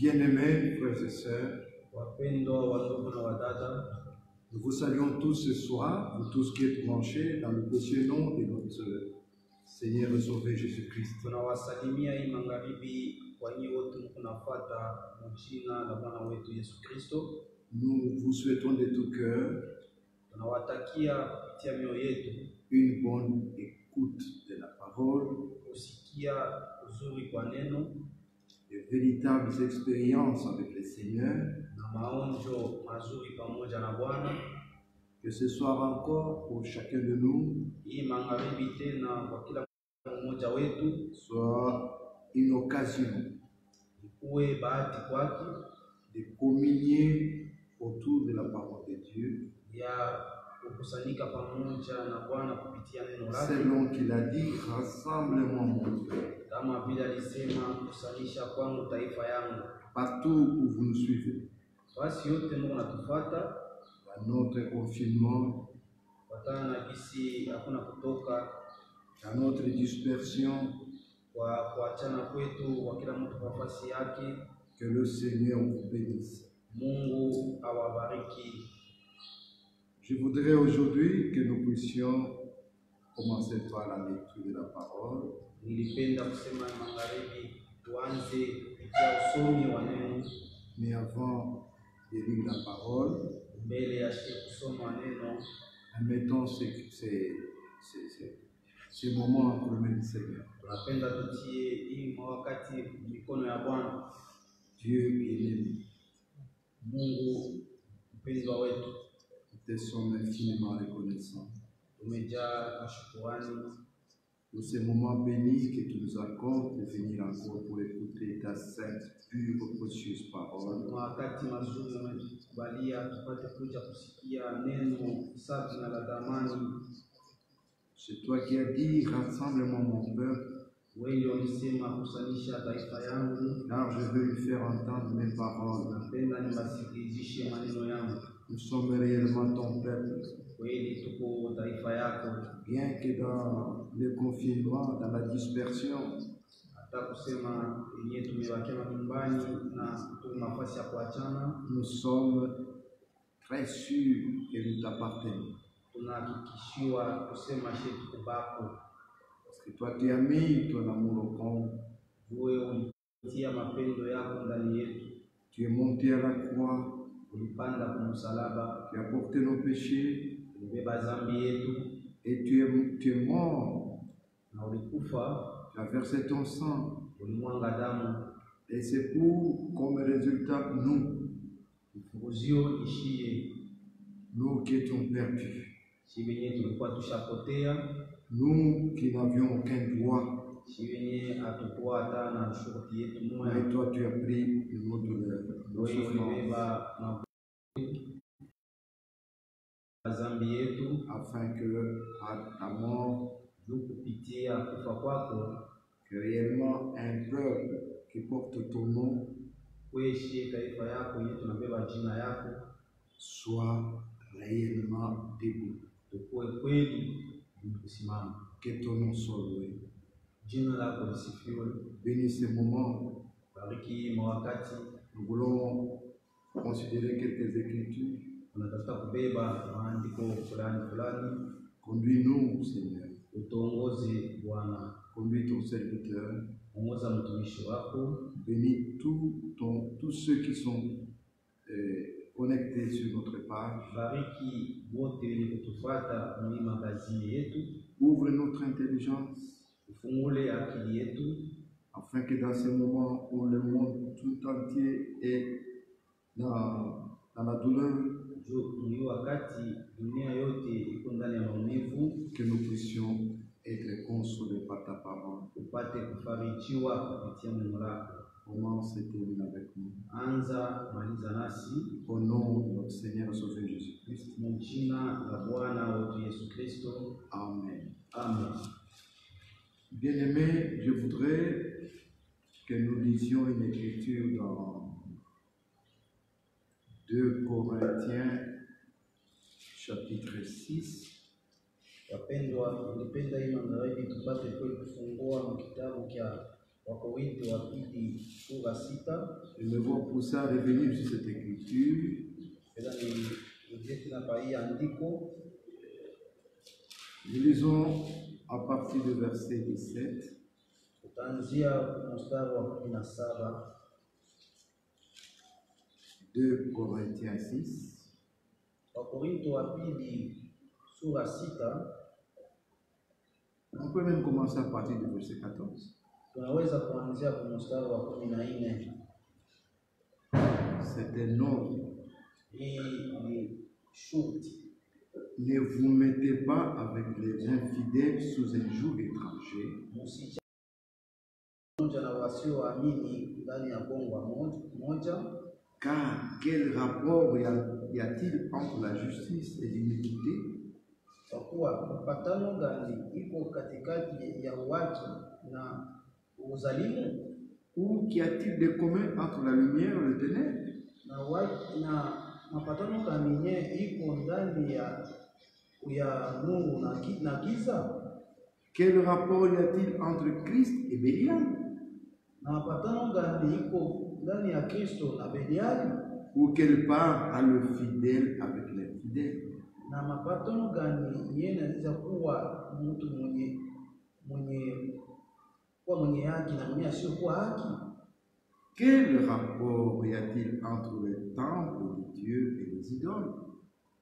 Bien-aimés frères et sœurs, nous vous saluons tous ce soir, vous tous qui êtes branchés dans le précieux nom de notre Seigneur et Sauveur Jésus-Christ. Nous vous souhaitons de tout cœur une bonne écoute de la parole, de véritables expériences avec le Seigneur, que ce soit encore pour chacun de nous, soit une occasion de communier autour de la parole de Dieu, selon qu'il a dit, rassemble-moi mon peuple. Partout où vous nous suivez, dans notre confinement, dans notre dispersion, que le Seigneur vous bénisse. Je voudrais aujourd'hui que nous puissions commencer par la lecture de la parole. Mais avant de lire la parole, admettons ces moments entre les mains du Seigneur. Dieu bien-aimé, nous te sommes infiniment reconnaissants pour ces moments bénis que tu nous accordes de venir encore pour écouter ta sainte, pure, précieuse parole. C'est toi qui as dit, rassemble-moi mon peuple, car je veux lui faire entendre mes paroles. Nous sommes réellement ton peuple. Bien que dans le confinement, dans la dispersion, nous sommes très sûrs que nous t'appartenons. Parce que toi tu as mis ton amour au compte. Tu es monté à la croix. Tu as porté nos péchés. Et tu es mort. Tu as versé ton sang. Et c'est pour, comme résultat, nous qui étions perdus, nous qui n'avions aucun droit, mais toi tu as pris nos douleurs, nos souffrances, afin que à ta mort, que réellement un peuple qui porte ton nom soit réellement debout. Que ton nom soit loué. Bénis ces moments. Nous voulons considérer quelques écritures. Conduis-nous, Seigneur. Conduis ton serviteur. Bénis tous ceux qui sont connectés sur notre page. Ouvre notre intelligence, afin que dans ces moments où le monde tout entier est dans la douleur, que nous puissions être consolés par ta parole. Commence et termine avec nous. Au nom de notre Seigneur et Sauveur Jésus-Christ. Amen. Amen. Bien-aimés, je voudrais que nous lisions une écriture dans 2 Corinthiens chapitre 6. Wapendwa, ningependa hii magharibi tupate kweli kufungua kitabu cha Wakorintho wa pili sura 6. Je me vois pour ça revenir sur cette écriture. Nous lisons à partir du verset 17. 2 Corinthiens 6. Wakorintho wa pili sura 6. On peut même commencer à partir du verset 14. Tunaweza kuanzia kwa mstari wa 14. C'est un ordre. Hii ni shurti. Ne vous mettez pas avec les infidèles sous un joug étranger. Mmoja na wasioamini ndani ya bongwa moja. Car quel rapport y a-t-il entre la justice et l'iniquité? Kwa kuwa mapatano gani iko katikati ya uwaji na uzalimu? Ou qu'y a-t-il de commun entre la lumière et le ténèbre? Na mapatano gani iko ndani ya nuru na giza? Quel rapport y a-t-il entre Christ et Bélial? Na mapatano gani iko ndani ya Kristo na Beliali? Ou quelle part a le fidèle avec l'infidèle? Na mapatano gani yanaweza kuwa mtu mwenye haki na mwenye asiyokuwa haki? Quel rapport y a-t-il entre le temple de Dieu et les idoles?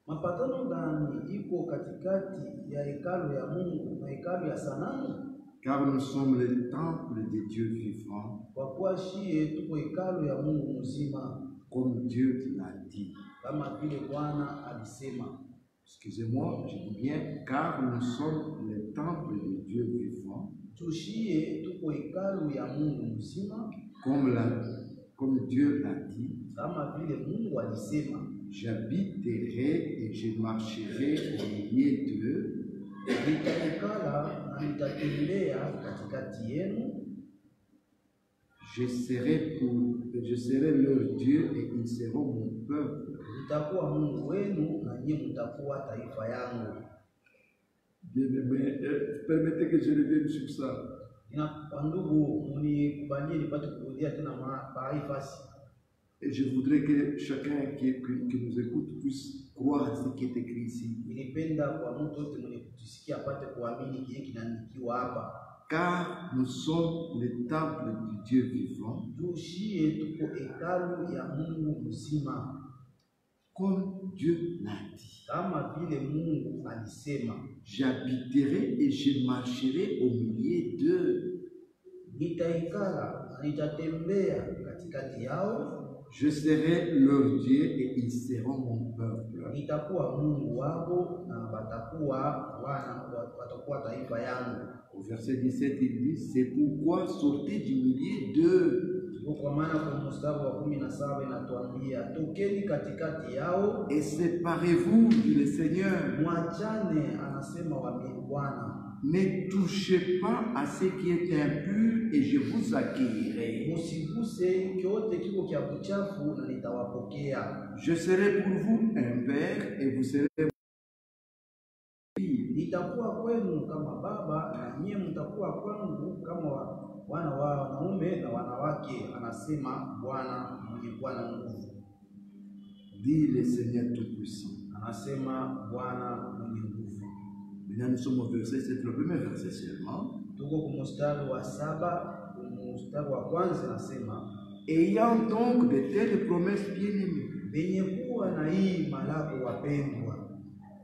Mapatano gani iko katikati ya hekalu ya Mungu na hekalu ya sanamu? Car nous sommes le temple de Dieu vivant, kwa kuwa shie tuko hekalu ya Mungu mzima, comme Dieu l'a dit. kama vile Bwana alisema. Excusez-moi, je dis bien, car nous sommes le temple de Dieu vivant, tushie tuko hekalu ya Mungu mzima, comme Dieu l'a dit. Kama vile Mungu alisema, j'habiterai et je marcherai au milieu d'eux. Nitaikala na nitatembea katikati yenu. Je serai leur Dieu et ils seront mon peuple. Nitakuwa Mungu wenu na nyinyi mtakuwa taifa yangu. Bien-aimés, permettez que je revienne sur ça. Ndugu, mnikubalie nipate kurudia tena mahali fasi. Et je voudrais que chacun qui nous écoute puisse croire à ce qui est écrit ici. Nilipenda kwa mtu wote mwenye kutusikia apate kuamini kile kinaandikiwa hapa. Car nous sommes le temple du Dieu vivant. Tushie tuko hekalu ya Mungu mzima. Comme Dieu l'a dit. Kama vile Mungu alisema. J'habiterai et je marcherai au milieu d'eux. Nitaikala na nitatembea katikati yao. Je serai leur Dieu et ils seront mon peuple. Nitakuwa Mungu wao na watakuwa taifa yangu. Au verset 17 il dit, c'est pourquoi sortez du milieu d'eux. Kwa maana kwa mstari wa 17 inatuambia tokeni katikati yao. Et séparez-vous, dit le Seigneur. Mwachane, anasema Bwana. Ne touchez pas à ce qui est impur et je vous accueillerai. Musiguse kyote kiko kia buchafu na nitawapokea. Je serai pour vous un père et vous serez nitakuwa kwenu kama baba na nyinyi mtakuwa kwangu kama wana wa wanaume na wanawake, anasema Bwana mwenye kuwa na nguvu. Dit le Seigneur Tout-Puissant. Anasema Bwana mwenye nguvu. Maintenant nous sommes au verset, c'est le premier verset seulement. Tuko kwa mstari wa 7, mstari wa kwanza nasema, ayant donc de telles promesses bien-aimées, benye kuwa na hii malako wapendwa,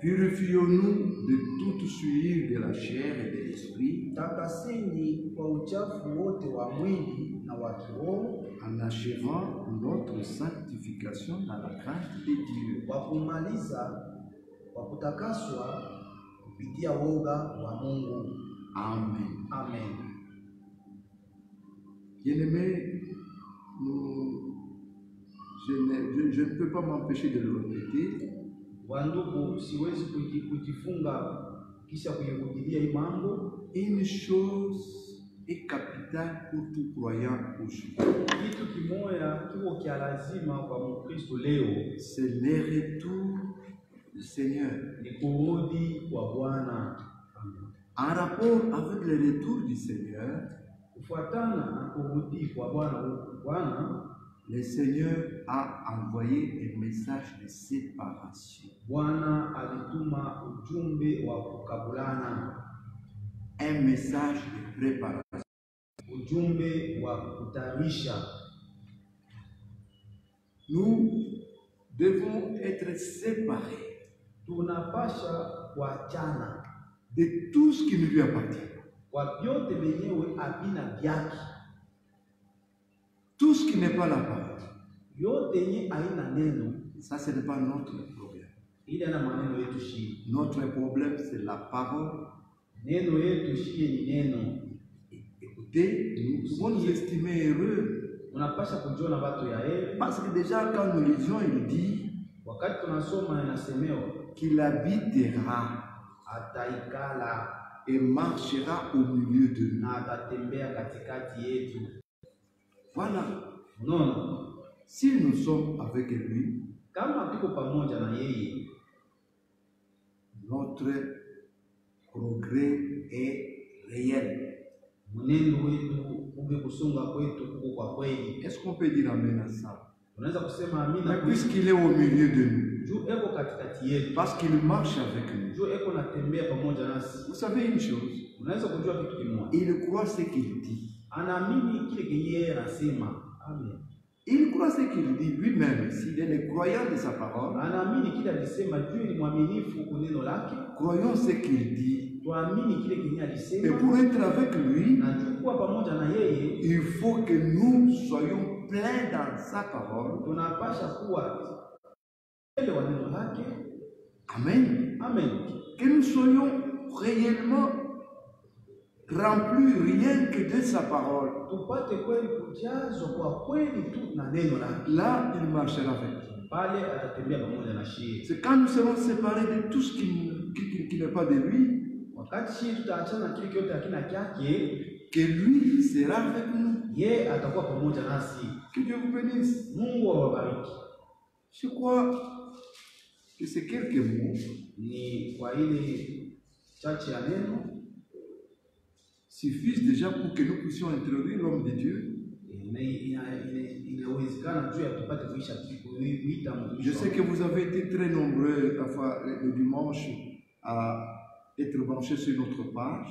purifions-nous de toute souillure de la chair et de l'esprit, takaseni kwa uchafu wote wa mwili na wa kiroho, en achevant notre sanctification dans la crainte de Dieu. Kwa kumaliza kwa kutakaswa kupitia woga wa Mungu. Amen. Amen. Bien-aimés, je ne peux pas m'empêcher de le répéter. Wandugu, siwezi kujifunga kisha kuyarudia hii mambo. Une chose est capitale pour tout croyant aujourd'hui. Kitu kimoja kiko kia lazima kwa Mkristo leo, c'est le retour du Seigneur. Ni kurudi kwa Bwana. En rapport avec le retour du Seigneur, Kufuatana na kurudi kwa Bwana, le Seigneur a envoyé un message de séparation. Bwana alituma ujumbe wa kukabulana, Un message de préparation. Ujumbe wa kutayarisha. Nous devons être séparés. Tunapasha kuachana De tout ce qui ne lui appartient. kwa vyote vyenyewe havina vyake. Tout ce qui n'est pas la parole. Yote yenye haina neno. Ça, ce n'est pas notre problème. Ile na maneno yetu shi. Notre problème, c'est la parole. Neno yetu shi ni neno. Écoutez, nous devons nous estimer heureux. Unapasha kujiona watu ya heri. Parce que déjà, quand nous lisions, il dit wakati tunasoma inasemewa qu'il habitera ataikala et marchera au milieu de nous. na atatembea katikati yetu. Voilà. Non. Si nous sommes avec lui, kama tuko pamoja na yeye, notre progrès est réel. Mwenendo wetu uge kusonga kwetu kuko kwa kweli. Est-ce qu'on peut dire amen à ça? Unaweza kusema amina. Mais puisqu'il est au milieu de nous, juu eko katikati yetu, parce qu'il marche avec nous, juu eko natembea pamoja nasi. vous savez une chose, unaweza kujua kitu kimoja, il croit ce qu'il dit. Anaamini kile kenye anasema. Amen. Il croit ce qu'il dit lui-même. S'il est le croyant de sa parole, anaamini kile alisema, juu ni mwaminifu kwa neno lake. Croyons ce qu'il dit. Tuamini kile kenye alisema. Et pour être avec lui, na kuwa pamoja na yeye, il faut que nous soyons pleins dans sa parole. Tunapasha kuwa ile wa neno lake. Amen. Amen. Que nous soyons réellement remplis rien que de sa parole. Tupate kweli kujazwa kwa kweli tu na neno lake. Là, il marchera avec nous. Pale atatembea pamoja na shie. C'est quand nous serons séparés de tout ce qui n'est pas de lui, wakati shie tutaachana kile kyote hakina kyake, que lui sera avec nous. Ye atakuwa pamoja nasi. Que Dieu vous bénisse. Mungu awabariki. Je crois que ces quelques mots, ni kwa ile chache ya neno, suffisent déjà pour que nous puissions introduire l'homme de Dieu. Je sais que vous avez été très nombreux parfois le dimanche à être branchés sur notre page.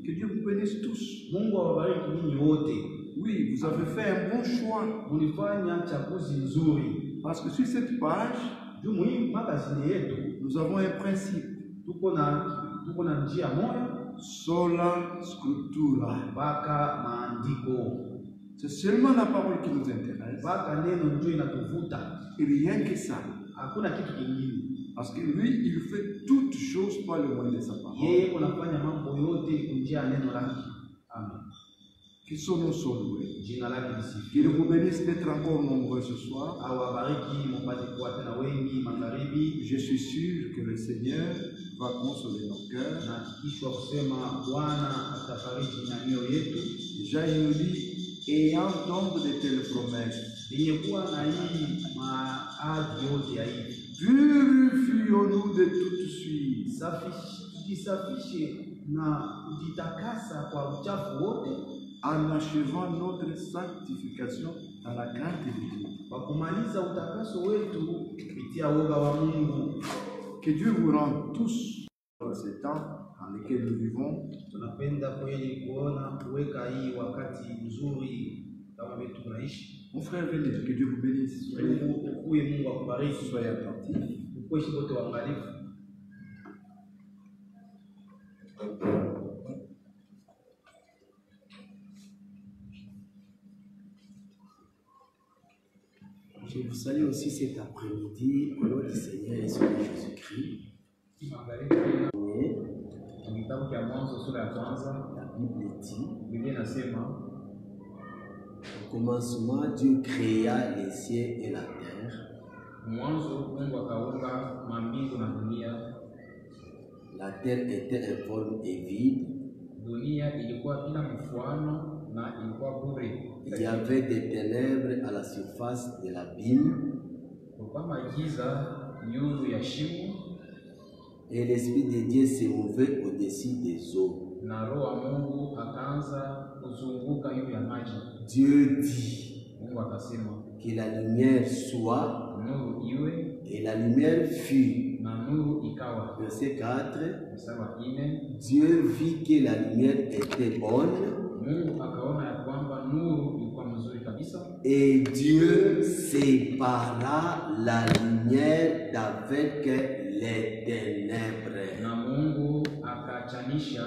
Que Dieu vous bénisse tous. Oui, vous avez fait un bon choix. Parce que sur cette page, nous avons un principe. Sola scriptura. C'est seulement la parole qui nous intéresse. Et rien que ça. Parce que lui, il fait toutes choses par le moyen de sa parole. Que son nom soit loué. Qu'il vous bénisse d'être encore nombreux ce soir. Je suis sûr que le Seigneur va consoler nos cœurs. Déjà, il nous dit, ayant donc de telles promesses, purifions-nous de toute suite. En achevant notre sanctification dans la crainte de Dieu. Que Dieu vous rende tous dans ces temps dans lesquels nous vivons. Mon frère, venez, que Dieu vous bénisse. Soyez attentifs. Je vous salue aussi cet après-midi au nom du Seigneur et Seigneur Jésus-Christ. La Bible dit, au commencement, Dieu créa les cieux et la terre. La terre était informe et vide. Il y avait des ténèbres à la surface de l'abîme. Et l'Esprit de Dieu s'est mouvait au-dessus des eaux. na roho wa Mungu akaanza kuzunguka juu ya maji. Dieu dit Mungu akasema que la lumière soit, nuru iwe, et la lumière fut. na nuru ikawa. Verset 4. Mstari wa 4, Dieu vit que la lumière était bonne. Mungu akaona ya kwamba nuru ilikuwa mzuri kabisa, Et Dieu sépara la lumière d'avec les ténèbres. na Mungu akachanisha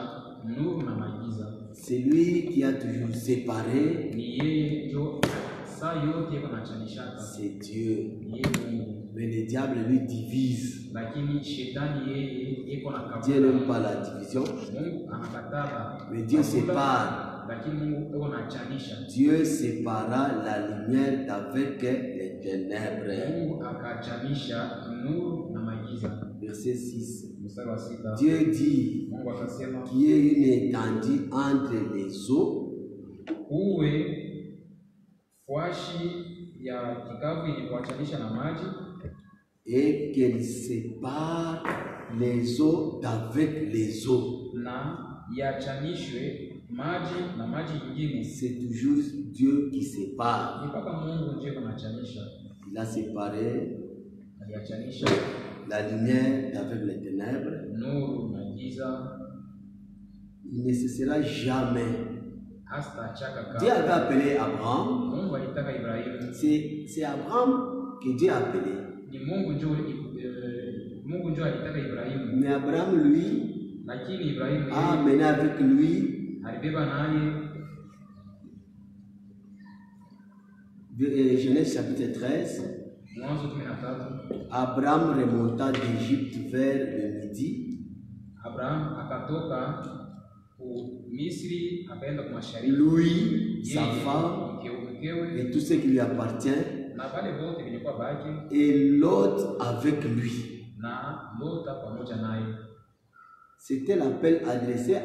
nuru na magiza. Celui qui a toujours séparé, Ni yeye ndio saa yote yako nachanishaka, c'est Dieu. ni yeye Mungu. Mais le diable lui divise. Lakini shetani yeye yeko na Dieu n'aime pas la division, Mungu anakatala, mais Dieu sépare. lakini Mungu yeko nachanisha. Dieu sépara la lumière d'avec les ténèbres. Mungu akachanisha nuru na magiza. Verset 6. Mstari wa 6, Dieu dit Mungu akasema qu'il y ait une étendue entre les eaux uwe fwashi ya kikavu yenye kuachanisha na maji, et qu'elle sépare les eaux d'avec les eaux. na yachanishwe maji na maji nyingine. C'est toujours Dieu qui sépare. Ni mpaka Mungu ndiye kunachanisha, Il a séparé aliachanisha la lumière d'avec les ténèbres. nuru na giza, Il ne cessera jamais. hasta chaka Dieu avait kama appelé Abraham. Mungu alitaka Ibrahimu. C'est Abraham que Dieu a appelé. Ni Mungu ndio alitaka Ibrahimu, Mais Abraham, lui, lakini Ibrahimu a yeye amené avec lui alibeba naye. Genèse chapitre 13. Mwanzo 13, Abraham remonta d'Égypte vers le midi. Abraham akatoka ku Misri akaenda kwa mashariki, Lui, sa yeye femme mkewe et tout ce qui lui appartient. na wale wote vilikuwa baki, Et Lot avec lui. na Lota pamoja naye. C'était l'appel adressé à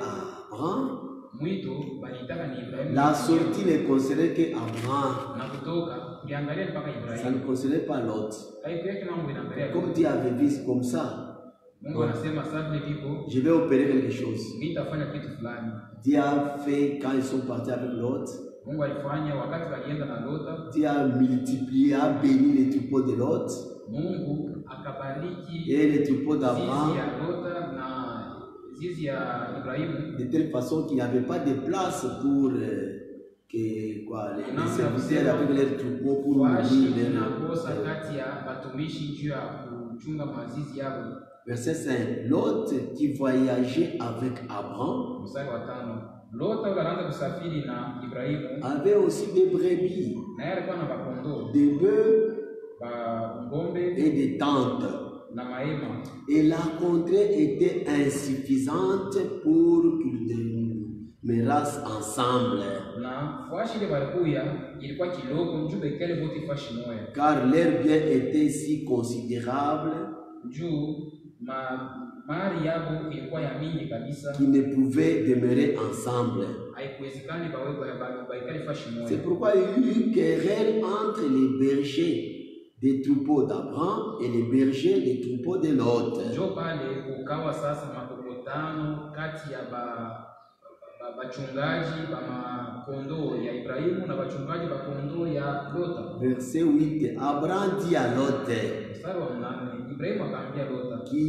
Abraham. Mwito balitaka ni Ibrahimu, La sortie ne concernait que Abraham. na kutoka kiangalia mpaka Ça Ibrahimu. ne concernait pas Lot. Haikuwa mambo inaangalia Comme Dieu avait vu comme ça, Mungu anasema sasa vile viko je vais opérer quelque chose. nitafanya kitu fulani. Dieu a fait quand ils sont partis avec Lot. Mungu alifanya wakati walienda na Lota. Dieu a multiplié, a béni les troupeaux de Lot Mungu akabariki et les troupeaux zizi d'Abraham ya Lota na zizi ya Ibrahimu, de telle façon qu'il n'y avait pas de place pour que quoi, les serviteurs avec leurs troupeaux pour washi nourrir inakosa leurs. kati ya batumishi juu ya kuchunga mazizi yao. Verset 5. Lot qui voyageait avec Abraham Mstari wa 5, Lota yule anaanza kusafiri na Ibrahimu, avait aussi des brebis, na yeye alikuwa na bakondoo, des bœufs ba ngombe et des tentes. na mahema, Et la contrée était insuffisante pour qu'ils demeurassent ensemble, na fashi ile balikuya ilikuwa kidogo njuu bekele bote fashi moya, car leurs biens étaient si considérables juu mali yabo ilikuwa ya mingi kabisa, qu'ils ne pouvaient demeurer ensemble. haikuwezekani baikale fashi moya. C'est pourquoi il y eut querelle entre les bergers des troupeaux d'Abraham et les bergers des troupeaux de Lot. Njo pale ukawa sasa makokotano kati ya bachungaji ba makondoo ya Ibrahimu na bachungaji ba kondoo ya Lota. Verset 8. Abraham dit à Lot, Mstari wa 8, Ibrahimu akamwambia Lota, qu'il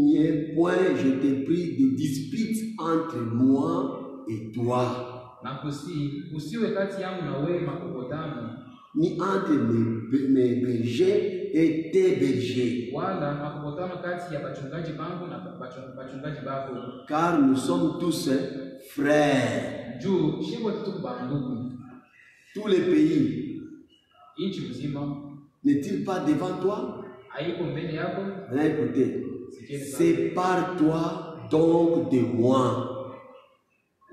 n'y ait point, je te prie, de dispute entre moi et toi, na kusiwe kati yangu na wewe makokotano, ni entre mes bergers et tes bergers, wala makokotano kati ya bachungaji bangu na bachungaji bako, car nous sommes tous frères. juu shibo tuko bandugu. Tous les pays, Inchi mzima n'est-il pas devant toi? haiko mbele yako? Écoutez, sépare-toi donc de moi.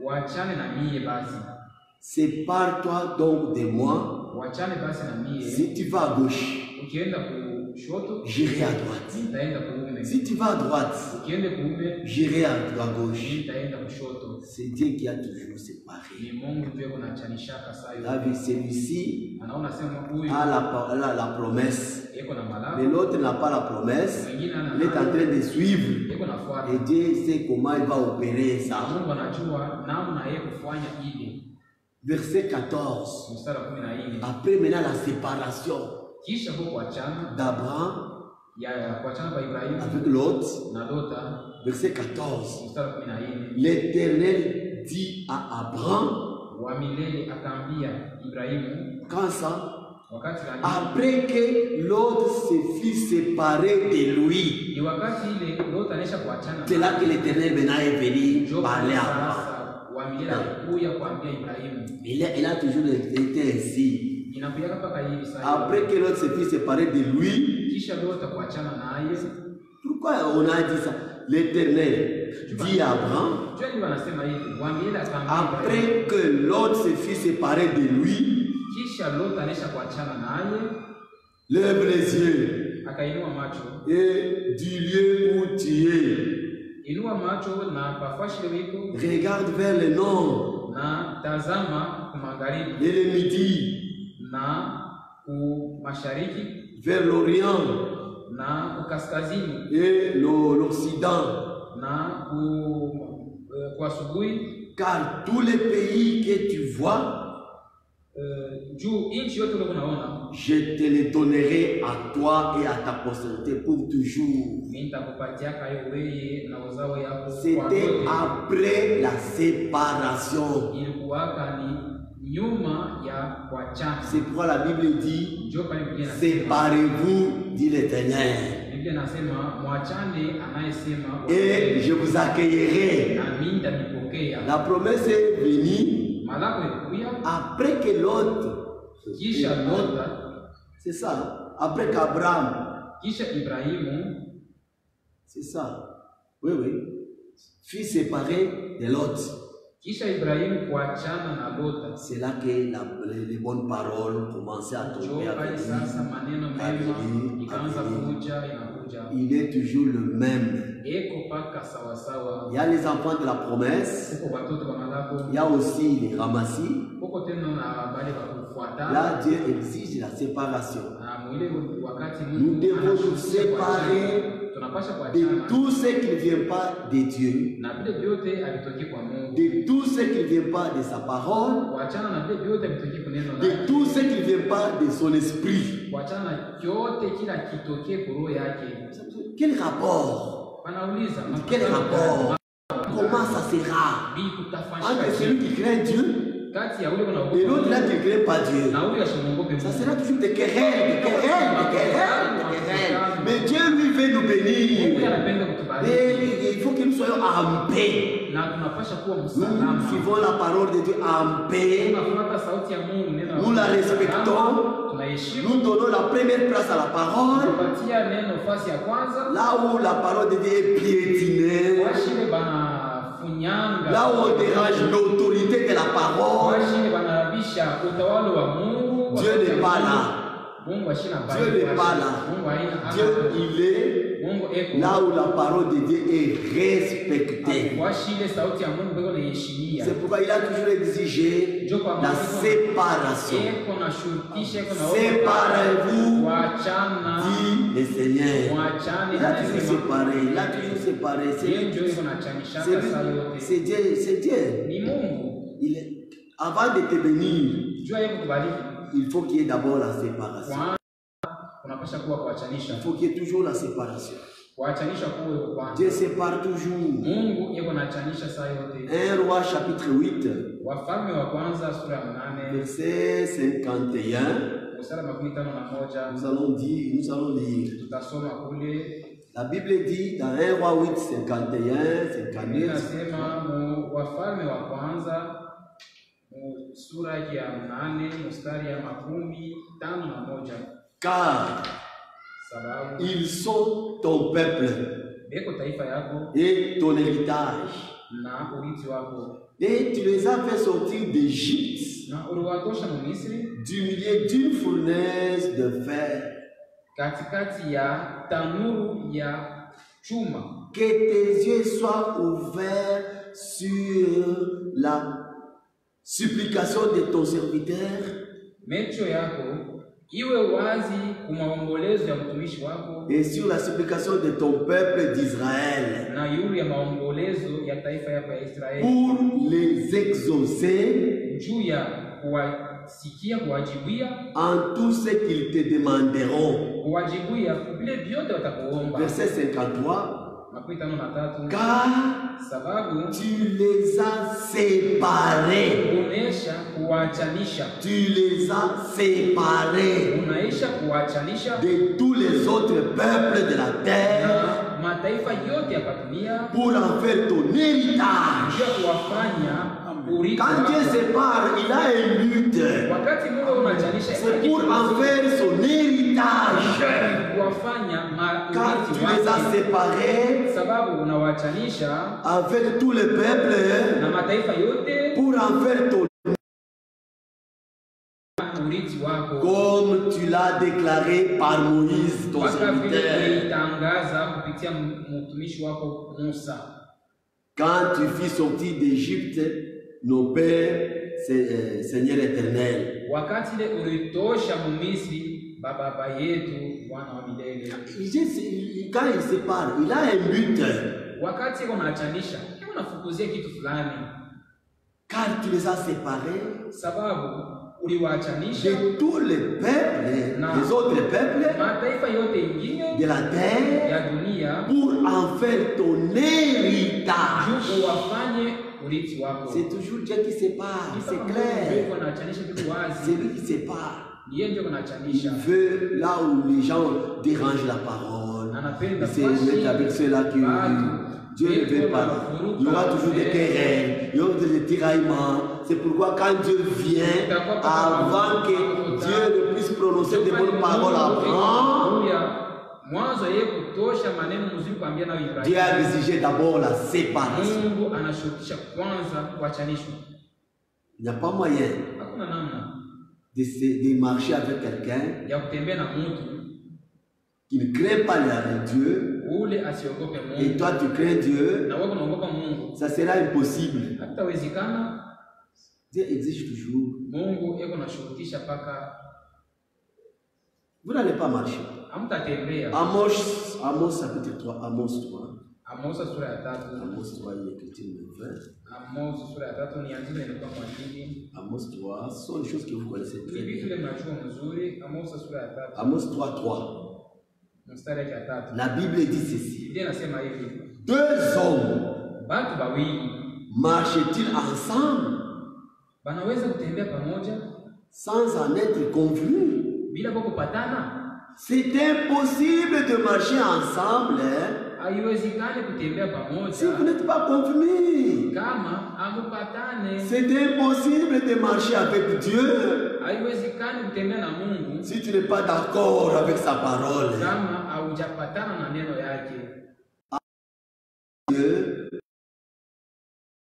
Wachane na mie basi. Sépare-toi donc de moi. Wachane basi na mie. Si tu vas à gauche, Ukienda kushoto, j'irai à droite. nitaenda kuume. Si tu vas à droite, Ukiende kuume, j'irai à gauche. nitaenda kushoto. C'est Dieu qui a toujours séparé. Ni Mungu ndiye kunachanishaka saa yote. David, celui-ci Anaona sema huyu a la promesse, iko na malaka, mais l'autre n'a pas la promesse. mwingine Il est en train de suivre. iko nafuata. Et Dieu sait comment il va opérer ça. Mungu anajua namna yeye kufanya ile. Verset 14. Mstari wa 14. Après maintenant la séparation Kisha huko kuachana d'Abraham ya kuachana kwa Ibrahimu avec Lot. na Lota. Verset 14. Mstari wa 14. L'Éternel dit à Abraham, Wa milele akaambia Ibrahimu quand ça, wakati gani? après que Lot se fut séparé de lui, Ni wakati ile Lota anesha kuachana. c'est là que l'Éternel maintenant est venu Ndio parler à Abraham. sasa wa milele alikuja kuambia Ibrahimu. Il a toujours été ainsi. Inakuja mpaka hivi sasa. Après que Lot se fut séparé de lui, Kisha Lota kuachana naye. pourquoi on a dit ça? L'Éternel dit à Abraham, Jua ni wanasema hivi, wa milele akaambia après que Lot se fut séparé de lui, kisha Lota anesha kuachana naye, lève les yeux akainua macho. et du lieu où tu es, Inua macho na pafashi wiko regarde vers le nord na tazama kumagharibi et le midi, na kumashariki vers l'Orient na kukaskazini et l'Occident, na kuasubuhi, car tous les pays que tu vois, juu nchi yote ule unaona je te les donnerai à toi et à ta postérité pour toujours. nitakupatia kayo wewe na uzao yako kwa C'était wote. après la séparation. Ilikuwaka ni nyuma ya kuachana. C'est pourquoi la Bible dit, Njoo pale Biblia inasema, séparez-vous, dit l'Éternel, Biblia inasema mwachane anayesema et je vous accueillerai. na mimi nitakupokea. La promesse est venue Malako ilikuja après que l'autre, kisha Lota, c'est ça, après qu'Abraham, kisha Ibrahimu, c'est ça, oui, oui, fut séparé de l'autre. kisha Ibrahimu kuachana na Lota. C'est là que les bonnes paroles commençaient à tomber Njoo pale avec sasa lui. maneno mema ikaanza kuja, inakuja. Il est toujours le même. Eko paka sawa sawa. Il y a les enfants de la promesse, Huko watoto wa Malako, il y a aussi les ramassis. huko tena na bale wa kufuata. Là, Dieu exige la séparation. Na mwile wakati Nous Mungu devons nous anashusha kuachana, séparer tunapasha de kuachana tout ce qui ne vient pas de Dieu, na vile vyote alitoki kwa Mungu. de tout ce qui ne vient pas de sa parole, Kuachana na vile vyote alitoki kuneno de lake. tout ce qui ne vient pas de son esprit. Kuachana na yote kila kitokee kwa roho yake. Quel rapport? Wanauliza Quel rapport? Comment ça sera Bi entre kutafanyika celui qui craint Dieu kati ya ule et l'autre là unaogopa qui ne craint pas Dieu? na ule asimuogope Ça Mungu. sera toujours des querelles, des querelles, des querelles, des querelles. Mais Dieu lui veut nous Mungu bénir. anapenda kutubariki Et il faut que nous soyons en paix. na tunapasha kuwa Nous msalama. suivons la parole de Dieu en paix. Tunafuata sauti ya Mungu, neno la Nous la Mungu. respectons. Tunaheshimu, Nous donnons la première place à la parole. tunapatia neno nafasi ya kwanza. Là où la parole de Dieu est piétinée. Washile banafunyanga, Là où on dérange l'autorité de la parole. washile banarabisha utawala wa Mungu. Dieu n'est pas là. Mungu ashina bali. Dieu n'est pas là. Mungu haina Dieu, il est Mungu eko là où la parole de Dieu est respectée. washile sauti ya Mungu beko naheshimia. C'est pourquoi il a toujours exigé la séparation. Eko na shurutisha, eko na Séparez-vous, wachana, dit le Seigneur. wachane. Il a toujours séparé, il a toujours séparé. Yeye ndio iko na chanisha saa yote. C'est Dieu, c'est Dieu. Ni Mungu. Il est, avant de te bénir, Jua yeye kutubariki. il faut qu'il y ait d'abord la séparation. Kwanza unapasha kuwa kuachanisha. Il faut qu'il y ait toujours la séparation. Kuachanisha kuwe kwanza. Dieu sépare toujours. Mungu yeye anachanisha saa yote. 1 Roi chapitre 8, Wafalme wa kwanza sura ya 8 verset 51. mstari wa 51 Nous allons lire. tutasoma kule. La Bible dit dans 1 Roi 8, 51, 52. Inasema mu Wafalme wa kwanza mu sura ya 8 mstari ya 51. Car Sababu ils sont ton peuple beko taifa yako et ton héritage. na urithi wako, Et tu les as fait sortir d'Égypte na uliwatosha mu Misri du milieu d'une fournaise de fer katikati ya tanuru ya chuma. Que tes yeux soient ouverts sur la supplication de ton serviteur. Macho yako iwe wazi kwa maombolezo ya mtumishi wako, Et sur la supplication de ton peuple d'Israël. na yule ya maombolezo ya taifa yako ya Israeli, Pour les exaucer juu ya kuwasikia, kuwajibia, en tout ce qu'ils te demanderont. kuwajibia vile vyote watakuomba. Verset 53. 53. Car Sababu tu les as séparés. unaisha kuwachanisha, Tu les as séparés unaisha kuwachanisha de tous les autres peuples de la terre na mataifa yote ya dunia, pour en faire ton héritage. ndio kuwafanya urithi Quand Dieu wako. sépare, il a un but. Wakati Mungu unachanisha, C'est pour en faire son héritage. kuwafanya Car tu urithi les as wako, séparés sababu unawachanisha avec tous les peuples na mataifa yote pour en faire ton urithi wako, comme tu l'as déclaré par Moïse, ton mpaka vile serviteur. ulitangaza kupitia mtumishi wako Musa. Quand tu fis sortir d'Égypte nos pères, Seigneur éternel. Wakati ile ulitosha Misri baba yetu, Bwana wa milele. Quand il sépare, il a un but. Wakati unaachanisha, unafukuzia kitu fulani, Car tu les as séparés sababu uliwaachanisha de tous les peuples, Non. les autres peuples mataifa yote ingine de la terre ya dunia, pour en faire ton héritage. juu uwafanye urithi wako. C'est toujours Dieu qui sépare, c'est clair. Unaachanisha vitu wazi, C'est lui qui sépare. ni yeye ndio Il unaachanisha. veut là où les gens dérangent la parole. Anapenda C'est mettre avec ceux-là qui Dieu ne veut pas. Il y aura toujours des querelles, il y aura des tiraillements. C'est pourquoi quand Dieu vient, avant que Dieu ne puisse prononcer de bonnes paroles avant, mwanzo yeye kutosha maneno mzuri kuambia na Ibrahimu, Dieu a exigé d'abord la séparation. Mungu anashurutisha kwanza kuachanishwa. Il n'y a pas moyen Hakuna namna de marcher avec quelqu'un ya kutembea na mtu qui ne craint pas Dieu ule asiogope et Mungu, toi tu crains Dieu, na wewe unaogopa Mungu, ça sera impossible. hatawezekana. Dieu exige toujours. Mungu yeko nashurutisha paka Vous n'allez pas marcher. hamtatembea. Amos chapitre 3, Amos 3. Amosa sura ya 3. Amos 3, il est écrit le 20. Amos sura ya 3 ni andiko linakuwa kwa ajili. Amos 3, ce sont des choses que vous connaissez très Ni vitu bien. vile mnajua mzuri. Amos sura ya 3 Amos 3, 3. mstari ya 3. La Bible dit ceci. Biblia inasema hivi: Deux hommes watu wawili marchent-ils ensemble wanaweza kutembea pamoja sans en être convenus? bila kupatana? C'est impossible de marcher ensemble Haiwezekani kutembea si pamoja vous n'êtes pas convenus. kama hamupatane. C'est impossible de marcher avec Dieu Haiwezekani kutembea na Mungu si tu n'es pas d'accord avec sa parole. kama haujapatana na neno yake. Dieu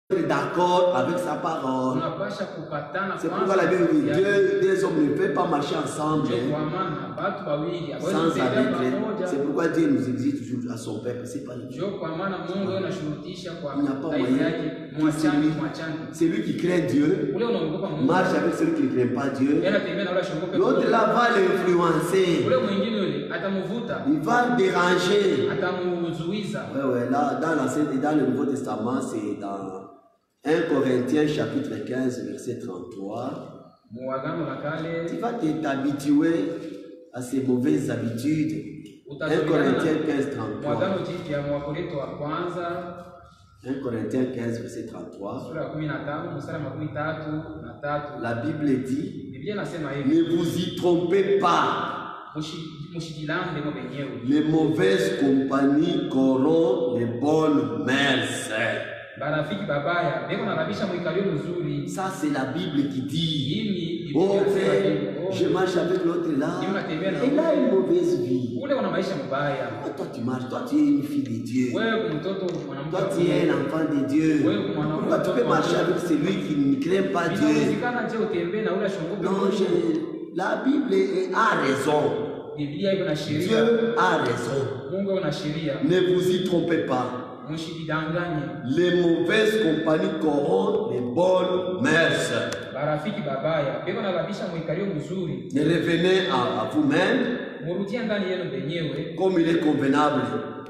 est d'accord avec sa parole. Unapasha kupatana C'est kwanza pourquoi la Bible dit na yake. deux hommes ne peuvent pas marcher ensemble Ndio kwa maana watu wawili hawawezi sans kutembea arrêter. pamoja. C'est pourquoi Dieu nous exige toujours à son peuple. C'est pas lui. Ndio kwa maana Mungu anashurutisha kwa Il n'y a pas taifa moyen. yake, mwachane mwachane. Celui qui craint Dieu Ule unaogopa Mungu marche avec celui qui ne craint pas Dieu. yeye anatembea na ule ashogope L'autre Mungu. là va l'influencer. Ule mwingine yule atamvuta, Il va le déranger. atamuzuiza. Ouais, là, dans l'Ancien et dans le Nouveau Testament, c'est dans 1 Corinthiens chapitre 15, verset 33. Muagano la kale Tu vas t'habituer à ces mauvaises habitudes. 1 Corinthiens 15, 33. Muagano jipya wa Korinto wa kwanza 1 Corinthiens 15, verset 33. sura ya 15 mstari wa 13. La Bible dit, Biblia inasema hivi: ne vous y trompez pas. Mushijilande mwe wenyewe. Les mauvaises compagnies corrompent les bonnes mœurs. Barafiki babaya beko narabisha mwikalio mzuri. Ça, c'est la Bible qui dit. Hii Oh, Biblia frère, inasema je marche avec l'autre là. hivi. Il a une mauvaise vie. Ule una maisha mbaya. Toi, tu marches. Toi, tu es une fille de Dieu. Wewe mtoto mwanamke. Toi, tu es un enfant de Dieu. Pourquoi tu peux marcher avec celui qui ne craint pas Dieu? Inawezekana je utembee na ule ashongope Non, Mungu. la Bible a raison. Biblia iko na sheria. Dieu a raison. Mungu iko na sheria. Ne vous y trompez pas. Mshidanganye. Les mauvaises compagnies corrompent les bonnes mœurs. Barafiki babaya beko na labisha mwikario mzuri. Ne revenez à vous-même Murudia ndani yenu benyewe comme il est convenable.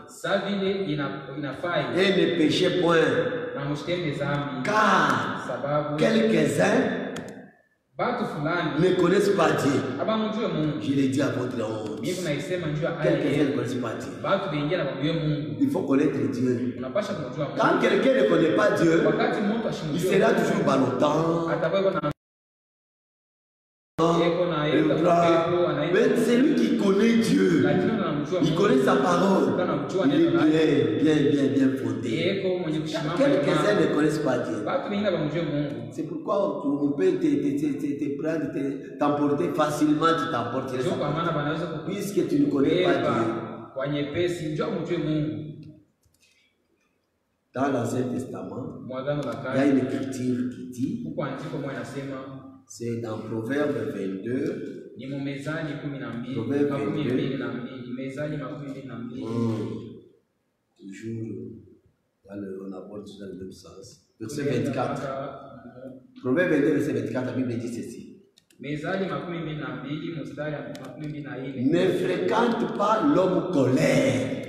Sa vile inafai. Et ne péchez point. Na msitende dhambi. Car sababu quelques-uns batu fulani ne connaissent pas Dieu. abamjue Mungu. Je l'ai dit à votre honte. Mimi naisema njua Quelques-uns ne connaissent pas Dieu. batu bengia na bamjue Mungu. Il faut connaître Dieu. Unapasha kumjua Mungu. Quand quelqu'un ne connaît pas Dieu, Wakati mtu il ashimjua sera toujours ballottant. atakuwa na Mais c'est lui qui connaît Dieu. Il connaît sa parole. Il est bien fondé. Quelques-uns ne connaissent pas Dieu. C'est pourquoi on peut te prendre, t'emporter facilement, tu t'emporteras. Puisque tu ne connais pas Dieu. Dans l'Ancien Testament, il y a une écriture qui dit, c'est dans Proverbe 22. Proverbe 22. Toujours, on aborde dans le même sens. Verset 24. Proverbe 22, verset 24, la Bible dit ceci. Ne fréquente pas l'homme colère.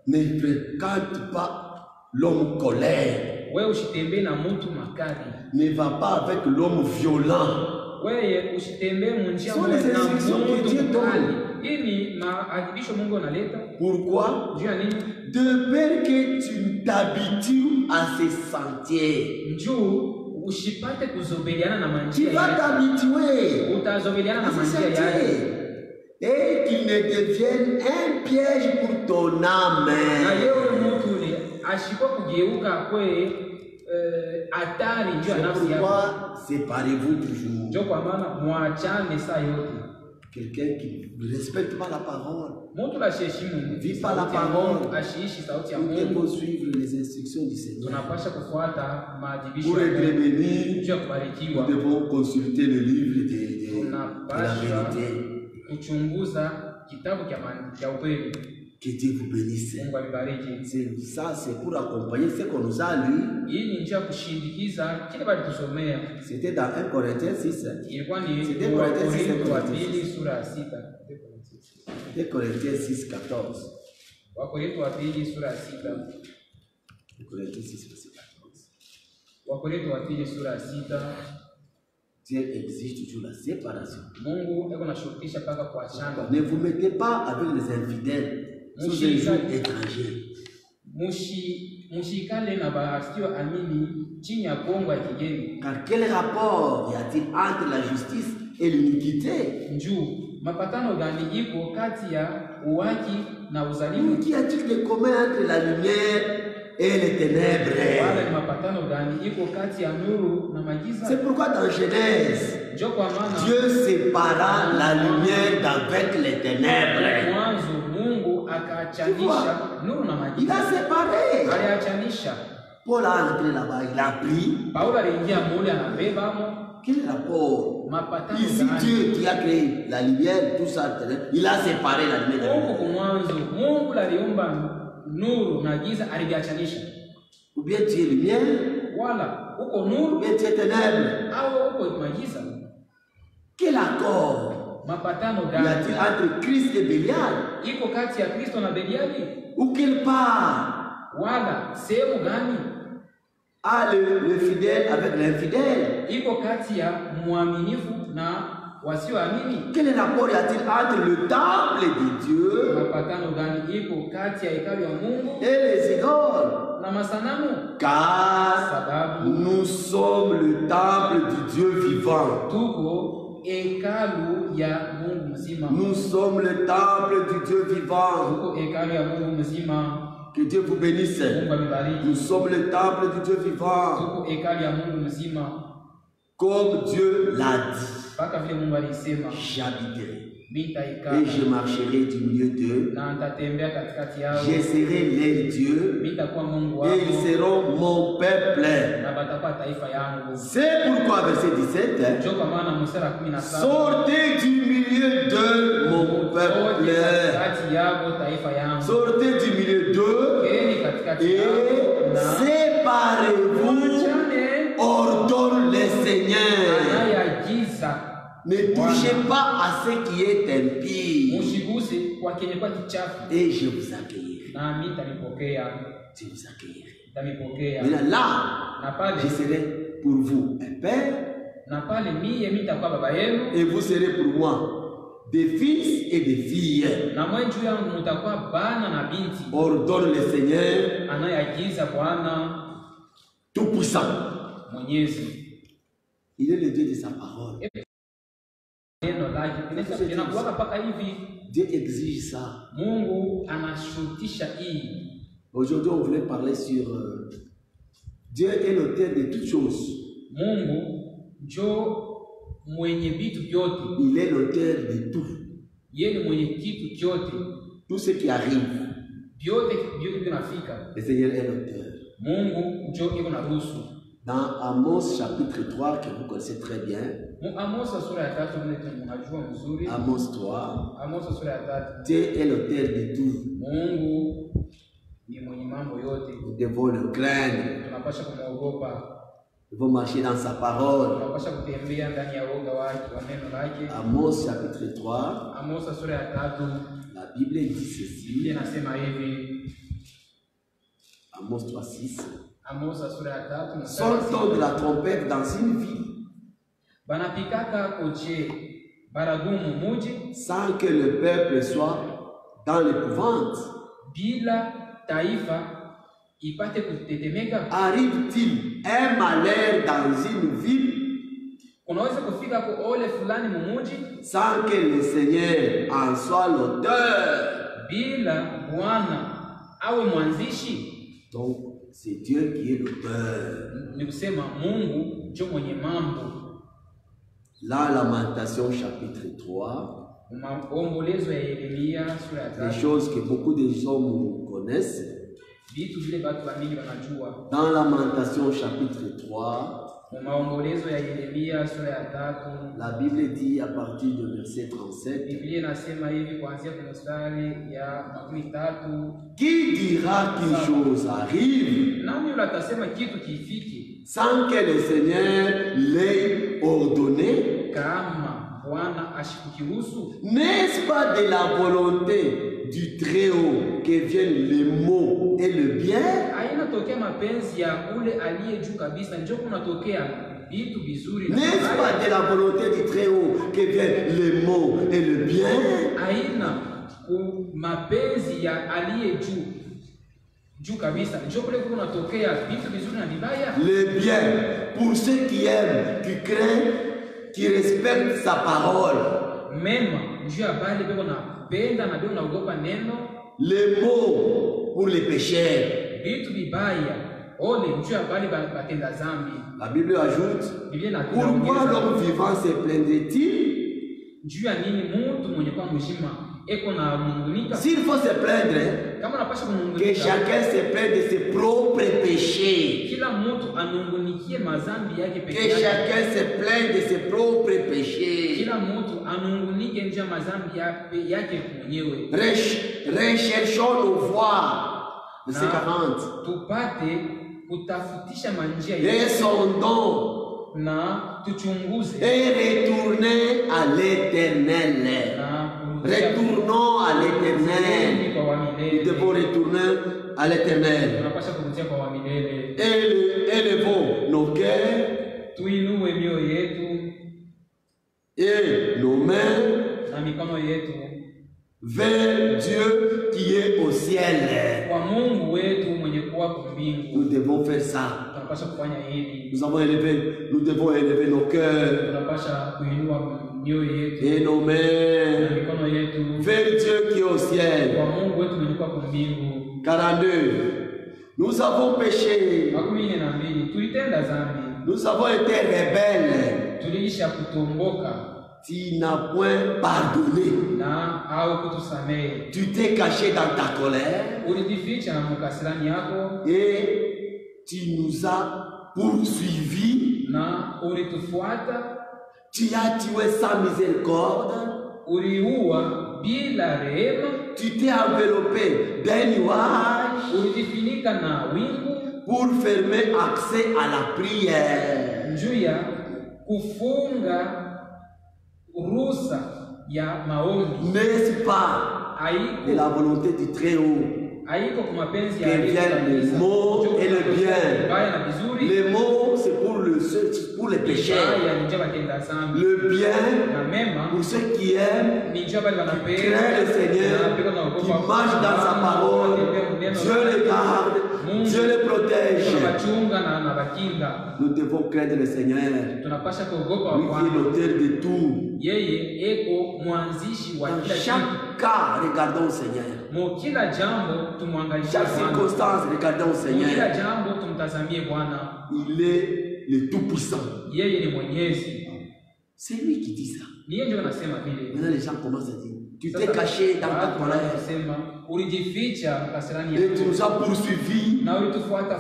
Ne fréquente pas l'homme colère. Ne va pas avec l'homme violent. Ce sont les instructions que Dieu donne. Pourquoi? De peur que tu t'habitues à ces sentiers. Tu vas t'habituer à ces sentiers. Et qu'il ne devienne un piège pour ton âme. C'est pourquoi séparez-vous toujours. Quelqu'un qui ne respecte pas la parole, ne vit pas la parole, nous devons suivre les instructions du Seigneur. Pour être bénis, nous devons consulter le livre de la vérité. Que Dieu vous bénisse. Ça, c'est pour accompagner ce qu'on nous a lu. C'était dans 1 Corinthiens 6. C'était Corinthiens 6, 2 Corinthiens 6, 14. Corinthiens 6, verset 14. Dieu exige toujours la séparation. Ne vous mettez pas avec les infidèles sous un joug étranger. Car quel rapport y a-t-il entre la justice et l'iniquité? Qu'y a-t-il de commun entre la lumière et les ténèbres? C'est pourquoi dans Genèse, Dieu sépara la lumière d'avec les ténèbres. Il a séparé. Paul a entré là-bas, il a pris. Quel rapport? Ici, Dieu qui a créé la lumière, tout ça, il a séparé la lumière. Ou bien tu es lumière, ou bien tu es ténèbres. Quel accord y a-t-il entre Christ et Bélial? Ou quelle part a le fidèle avec l'infidèle? Quel rapport y a-t-il entre le temple de Dieu et les idoles? Car nous sommes le temple du Dieu vivant. Nous sommes le temple du Dieu vivant. Que Dieu vous bénisse. Nous sommes le temple du Dieu vivant. Comme Dieu l'a dit, j'habiterai Mitaikala. Et je marcherai du milieu d'eux. Na nitatembea katikati yao. Je serai leur Dieu. Mitakuwa Mungu wao. Et ils seront mon peuple. Na batakuwa taifa yangu. C'est pourquoi, verset 17, Ndio kwa maana mstari wa 17. sortez du milieu de mon peuple. Katikati yao taifa yangu. Sortez du milieu d'eux Keni katikati et yao. Na séparez-vous, ordonne le Seigneur. anayeagiza Ne touchez pas à ce qui est impie. musiguse kwa kenye kwa kichafu. Et je vous accueillerai. Na mitanipokea. Je vous accueillerai. Mitanipokea. Maintenant là, Na pale je serai pour vous un père. na pale mie mitakuwa baba yenu. Et vous serez pour moi des fils et des filles. Na mwe juu yangu mutakuwa bana na binti. Ordonne le Seigneur Anayeagiza Bwana Tout-Puissant. Mwenyezi. Il est le Dieu de sa parole. Neno lake linakuwaka mpaka hivi. Dieu exige ça. Mungu anashurutisha hii. Aujourd'hui, on voulait parler sur Dieu est l'auteur de toutes choses. Mungu njo mwenye vitu vyote. Il est l'auteur de tout. Yeye ni mwenye kitu chote. Tout ce qui arrive. Vyote vinafika. Le Seigneur est l'auteur. Mungu njo iko na ruhusu. Dans Amos chapitre 3, que vous connaissez très bien. Amos sura ya 3 mnajua mzuri. Amos 3. Amos sura ya 3. Dieu est l'auteur de tout. Mungu ni mwenye mambo yote. Nous devons le craindre. Tunapaswa kumwogopa. Nous devons marcher dans sa parole. Tunapaswa kutembea ndani ya woga wake wa neno lake. Amos chapitre 3. Amos sura ya 3. La Bible dit ceci. Biblia inasema hivi. Amos 3:6. Amos sura ya 3. Sortons de la trompette dans une ville. Banapikaka koche baragumu muji sans que le peuple soit dans l'épouvante. Bila taifa ipate kutetemeka. Arrive-t-il un malheur dans une ville? Kunaweza kufika kwa ole fulani mumuji sans que le Seigneur en soit l'auteur. Bila Bwana awe mwanzishi. Donc c'est Dieu qui est l'auteur. Ni kusema Mungu ndio mwenye mambo. Là, Lamentation chapitre 3. Maombolezo ya Yeremia sura ya 3. Des choses que beaucoup de hommes connaissent. Vitu vile watu wengi wanajua. Dans Lamentation chapitre 3. Maombolezo ya Yeremia sura ya 3. La Bible dit à partir du verset 37. Biblia inasema hivi kuanzia kwa mstari ya 3. Qui dira qu'une chose arrive? Nani yule atasema kitu kifike? Sans que le Seigneur l'ait ordonné. Kama Bwana ashikukiruhusu. N'est-ce pas de la volonté du Très-Haut que viennent le mot et le bien? Hainatokea mapenzi ya ule aliye juu kabisa, ndio kunatokea vitu vizuri. N'est-ce pas de la volonté du Très-Haut que viennent le mot et le bien? Haina mapenzi ya aliye juu kabisa, ndio kule kunatokea vitu vizuri na vibaya. Le bien pour ceux qui aiment, qui craignent, qui respectent sa parole. Mema ndio habari beko napenda na beko naogopa neno. Le mot pour les pécheurs. Vitu vibaya ole ndio habari batenda zambi. La Bible ajoute, pourquoi l'homme vivant se plaindrait-il? Juu ya nini mtu mwenye kwa mzima eko na mungunika? S'il faut se plaindre, kama unapaswa kunungunika, que chacun se plainde de ses propres péchés. Kila mtu anungunikie mazambi yake pekee. Que chacun se plainde de ses propres péchés. Kila mtu anungunike nje mazambi yake mwenyewe. Recherchons nos voies. Verset 40. Tupate kutafutisha manjia descendons na tuchunguze et retournez à l'Éternel. Retournons à l'Éternel. Nous devons retourner à l'Éternel. Élevons nos cœurs et nos mains vers Dieu qui est au ciel. Nous devons faire ça. Nous devons élever nos cœurs et nos mains vers Dieu qui est au ciel. 42. Nous avons péché. Nous avons été rebelles. tu n'as point pardonné. na haukutusamehe. Tu t'es caché dans ta colère Ulijificha na mkasirani yako et tu nous as poursuivis. na ulitufuata, Tu as tué sans miséricorde. uliua bila rehema, Tu t'es enveloppé d'un nuage ulijifunika na wingu pour fermer accès à la prière. juu ya kufunga ruhusa ya maombi. N'est-ce pas de la volonté du Très-Haut Haiko kwa mapenzi ya que Mungu viennent kabisa. les mots et le bien. Baya na vizuri. Les mots, c'est pour les pécheurs. Baya ni njia batenda zambi. Le bien, Na mema pour ceux qui aiment, ni njia bali qui wanapenda. craignent le Seigneur, qui marchent dans sa parole. Dieu les garde, Dieu les protège. Tunawachunga na anawakinga. Nous devons craindre le Seigneur, Tunapasha kuogopa lui qui est Bwana. l'auteur de tout. Yeye eko mwanzishi wa Dans kila kitu. chaque cas, regardons le Seigneur. Mo kila jambo tumwangalie Chaque Bwana. circonstance, regardons le Mo kila Seigneur. jambo tumtazamie Bwana. Il est le Tout-Puissant. Yeye ni mwenyezi. C'est lui qui dit ça. Ni yeye ndio anasema vile. Maintenant, les gens commencent à dire, tu t'es caché dans ta colère Sema ulijificha mkasirani et tu yako. nous as poursuivis. Na ulitufuata.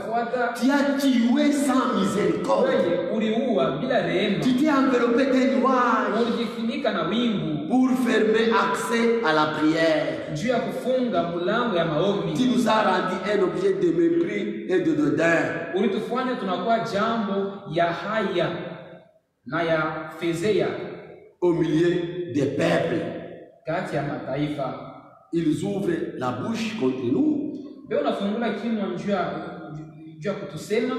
Tu as tué sans miséricorde. Wewe uliua bila rehema. Tu t'es enveloppé d'un nuage Ulijifunika na wingu pour fermer accès à la prière. juu ya kufunga mlango ya Tu maombi. nous as rendu un objet de mépris et de dédain. Ulitufanya tunakuwa jambo ya haya na ya fezea Au milieu des peuples. kati ya mataifa. Ils ouvrent la bouche contre nous. Leo unafungula kinywa juu ya kutusema.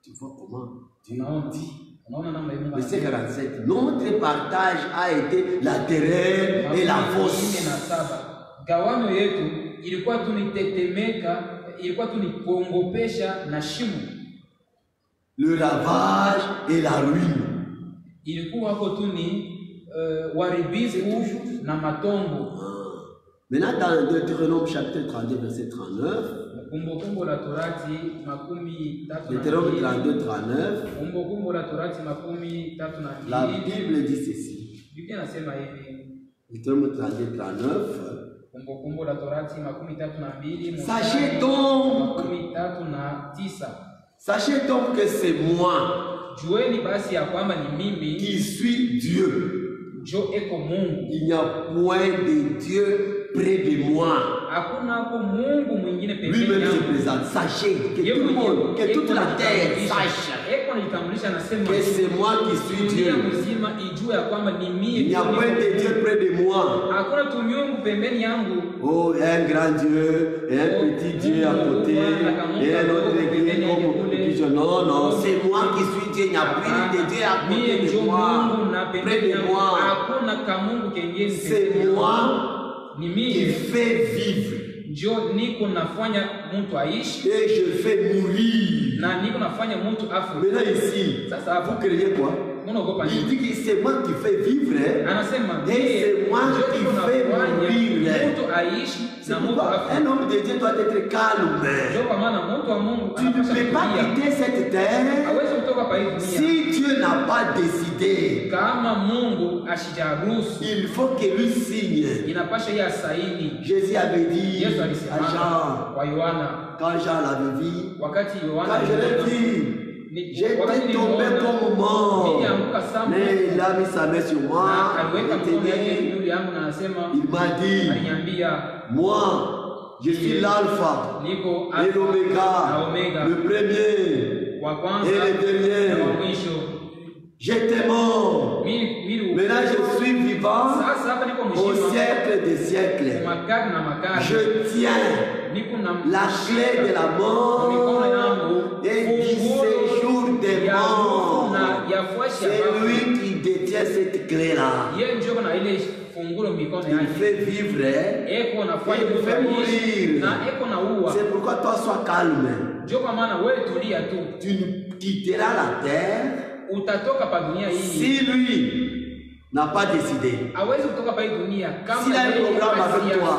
Tu vois comment Dieu Unaona, dit. unaona namna Mungu Verset 47. Notre partage a été la terreur et la fosse. 47. Gawanyo yetu ilikuwa tunitetemeka, ilikuwa tunikuongopesha na shimo. Le ravage et la ruine. Ilikuwa hapo tu ni uharibifu na matongo. Maintenant, dans Deutéronome chapitre 32, verset 39, Kumbukumbu la Torati makumi tatu na Deutéronome mbili. 32, 39, Kumbukumbu la Torati makumi tatu na la mbili. Bible dit ceci. Biblia inasema hivi. Deutéronome 32, 39. Kumbukumbu la Torati makumi tatu na mbili. Sachez donc, makumi tatu na tisa. sachez donc que c'est moi Jueni basi ya kwamba ni mimi qui suis Dieu. jo eko Mungu. Il n'y a point de Dieu près de moi. Hakuna hapo Mungu mwingine pembeni Lui-même se yangu. présente. Sachez que Yeye tout le monde, mwenyewe que toute eko la terre anajitambulisha. sache Eko anajitambulisha anasema que c'est moi qui suis dunia Dieu. mzima ijue ya kwamba ni mimi. Il n'y a point de Dieu près de moi. Hakuna tu miungu pembeni yangu. Oh, un grand Dieu et un petit Dieu à côté et un autre église comme puis non, non, c'est moi qui suis Dieu. Il n'y a plus de Dieu à côté Mie de njo moi, Mungu na près pembeni de yangu. moi. Hakuna kamungu kengine C'est pembeni yangu. moi Ni qui mimi fais vivre njo niko nafanya mtu aishi et je fais mourir. na niko nafanya mtu afu. Maintenant ici, Sasa hapo vous craignez quoi? unaogopa Il nini? dit que c'est moi qui fais vivre. Hein? Anasema Et c'est moi ndio qui niko fais nafanya mourir. mtu aishi C'est na mtu pourquoi afu. un homme de Dieu doit être calme. Ndio kwa maana mtu wa Mungu Tu ne anapaswa peux pas kutulia. quitter cette terre Hawezi kutoka pa hii dunia si Dieu n'a pas décidé. kama Mungu ashijaruhusu. Il faut que lui signe. Inapasha yeye asaini. Jésus avait dit Yesu à alisema Jean, kwa Yohana quand Jean l'avait vu, wakati Yohana quand je l'ai vu, j'étais tombé comme mort. Mais il a mis sa main sur moi. na aliweka mkono yake juu yangu na anasema, Il m'a dit, aliniambia moi, je suis l'alpha niko et l'oméga, na Omega, le premier wa kwanza et le dernier. na wa mwisho. J'étais mort. Mimi Maintenant je suis vivant sasa hapa niko au mzima siècle des siècles. makadi na makadi. Je tiens Niko na la clé de la mort mikono yangu et du séjour des morts. na ya fuashi ya C'est bafu. lui qui détient cette clé-là. Yeye ndio na ile fungulo mikono Il yake. fait vivre. Hein? Eko nafanya Il fait mourir. na eko na ua. C'est pourquoi toi sois calme. Ndio kwa maana wewe tulia tu. Tu quitteras la terre Utatoka pa dunia hii si lui n'a pas décidé, hawezi kutoka pa hii dunia kama s'il a un programme avec toi,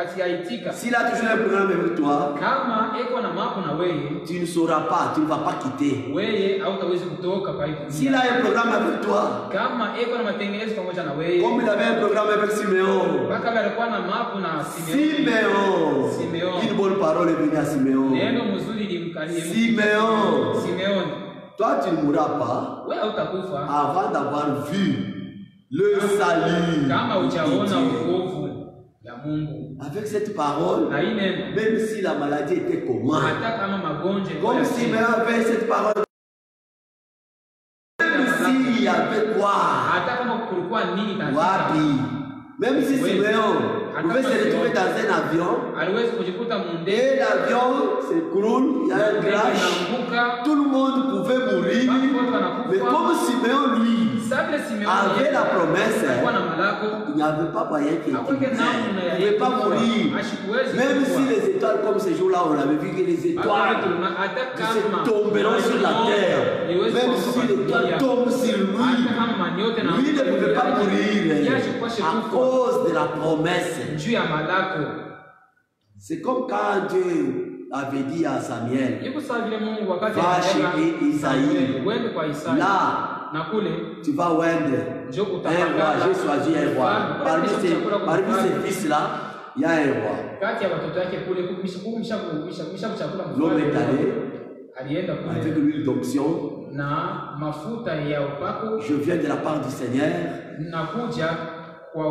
asiaitika, s'il a toujours un programme avec toi, kama eko na mambo na wewe, tu ne sauras pas, tu ne vas pas quitter. wewe hautawezi kutoka pa hii S'il dunia. a un programme avec toi, Kama eko na matengenezo pamoja na wewe, comme il avait un programme avec Siméon, mpaka alikuwa na mambo na Simeoni. Siméon, une bonne parole est venue à Siméon. Neno mzuri limkalie Siméon, Simeoni, toi tu ne mourras pas wewe hautakufa avant d'avoir vu le salut kama de hujaona Dieu. wokovu ya Mungu. Avec cette parole, Na hii neno, même si la maladie était comment, hata kama magonjwa comme yalikuwa Siméon avait cette parole, même s'il y avait quoi, hata kama kulikuwa nini tatizo, wapi, même si Siméon pouvait se retrouver dans un avion, aliwezi kujikuta munde et l'avion s'écroule, il y a un crash, inaanguka, tout le monde pouvait mourir, mais comme Siméon, lui, sabile Simeoni avait la promesse, alikuwa na malako, il n'y avait pas moyen qu'il hakuweke namna ne ya pouvait pas kufa, mourir. ashikuwezi Même kufa. si les étoiles, comme ce jour-là, on avait vu que les étoiles se tomberont sur la terre, même si l'étoile tombe sur lui, lui ne pouvait pas mourir à cause de la promesse. juu ya malako. C'est comme quand Dieu avait dit à Samuel, Iko sawa vile Mungu wakati va anasema, chez Isaïe, uende kwa Isaya, là, na kule tu vas oindre njoo un roi, utapakala. j'ai choisi un roi. Parmi ces fils-là, il y a un roi. Kati ya watoto yake kule kumsha kuchakula L'homme est allé alienda avec kule l'huile d'onction. na mafuta ya upako, Je viens de la part du Seigneur. nakuja kwa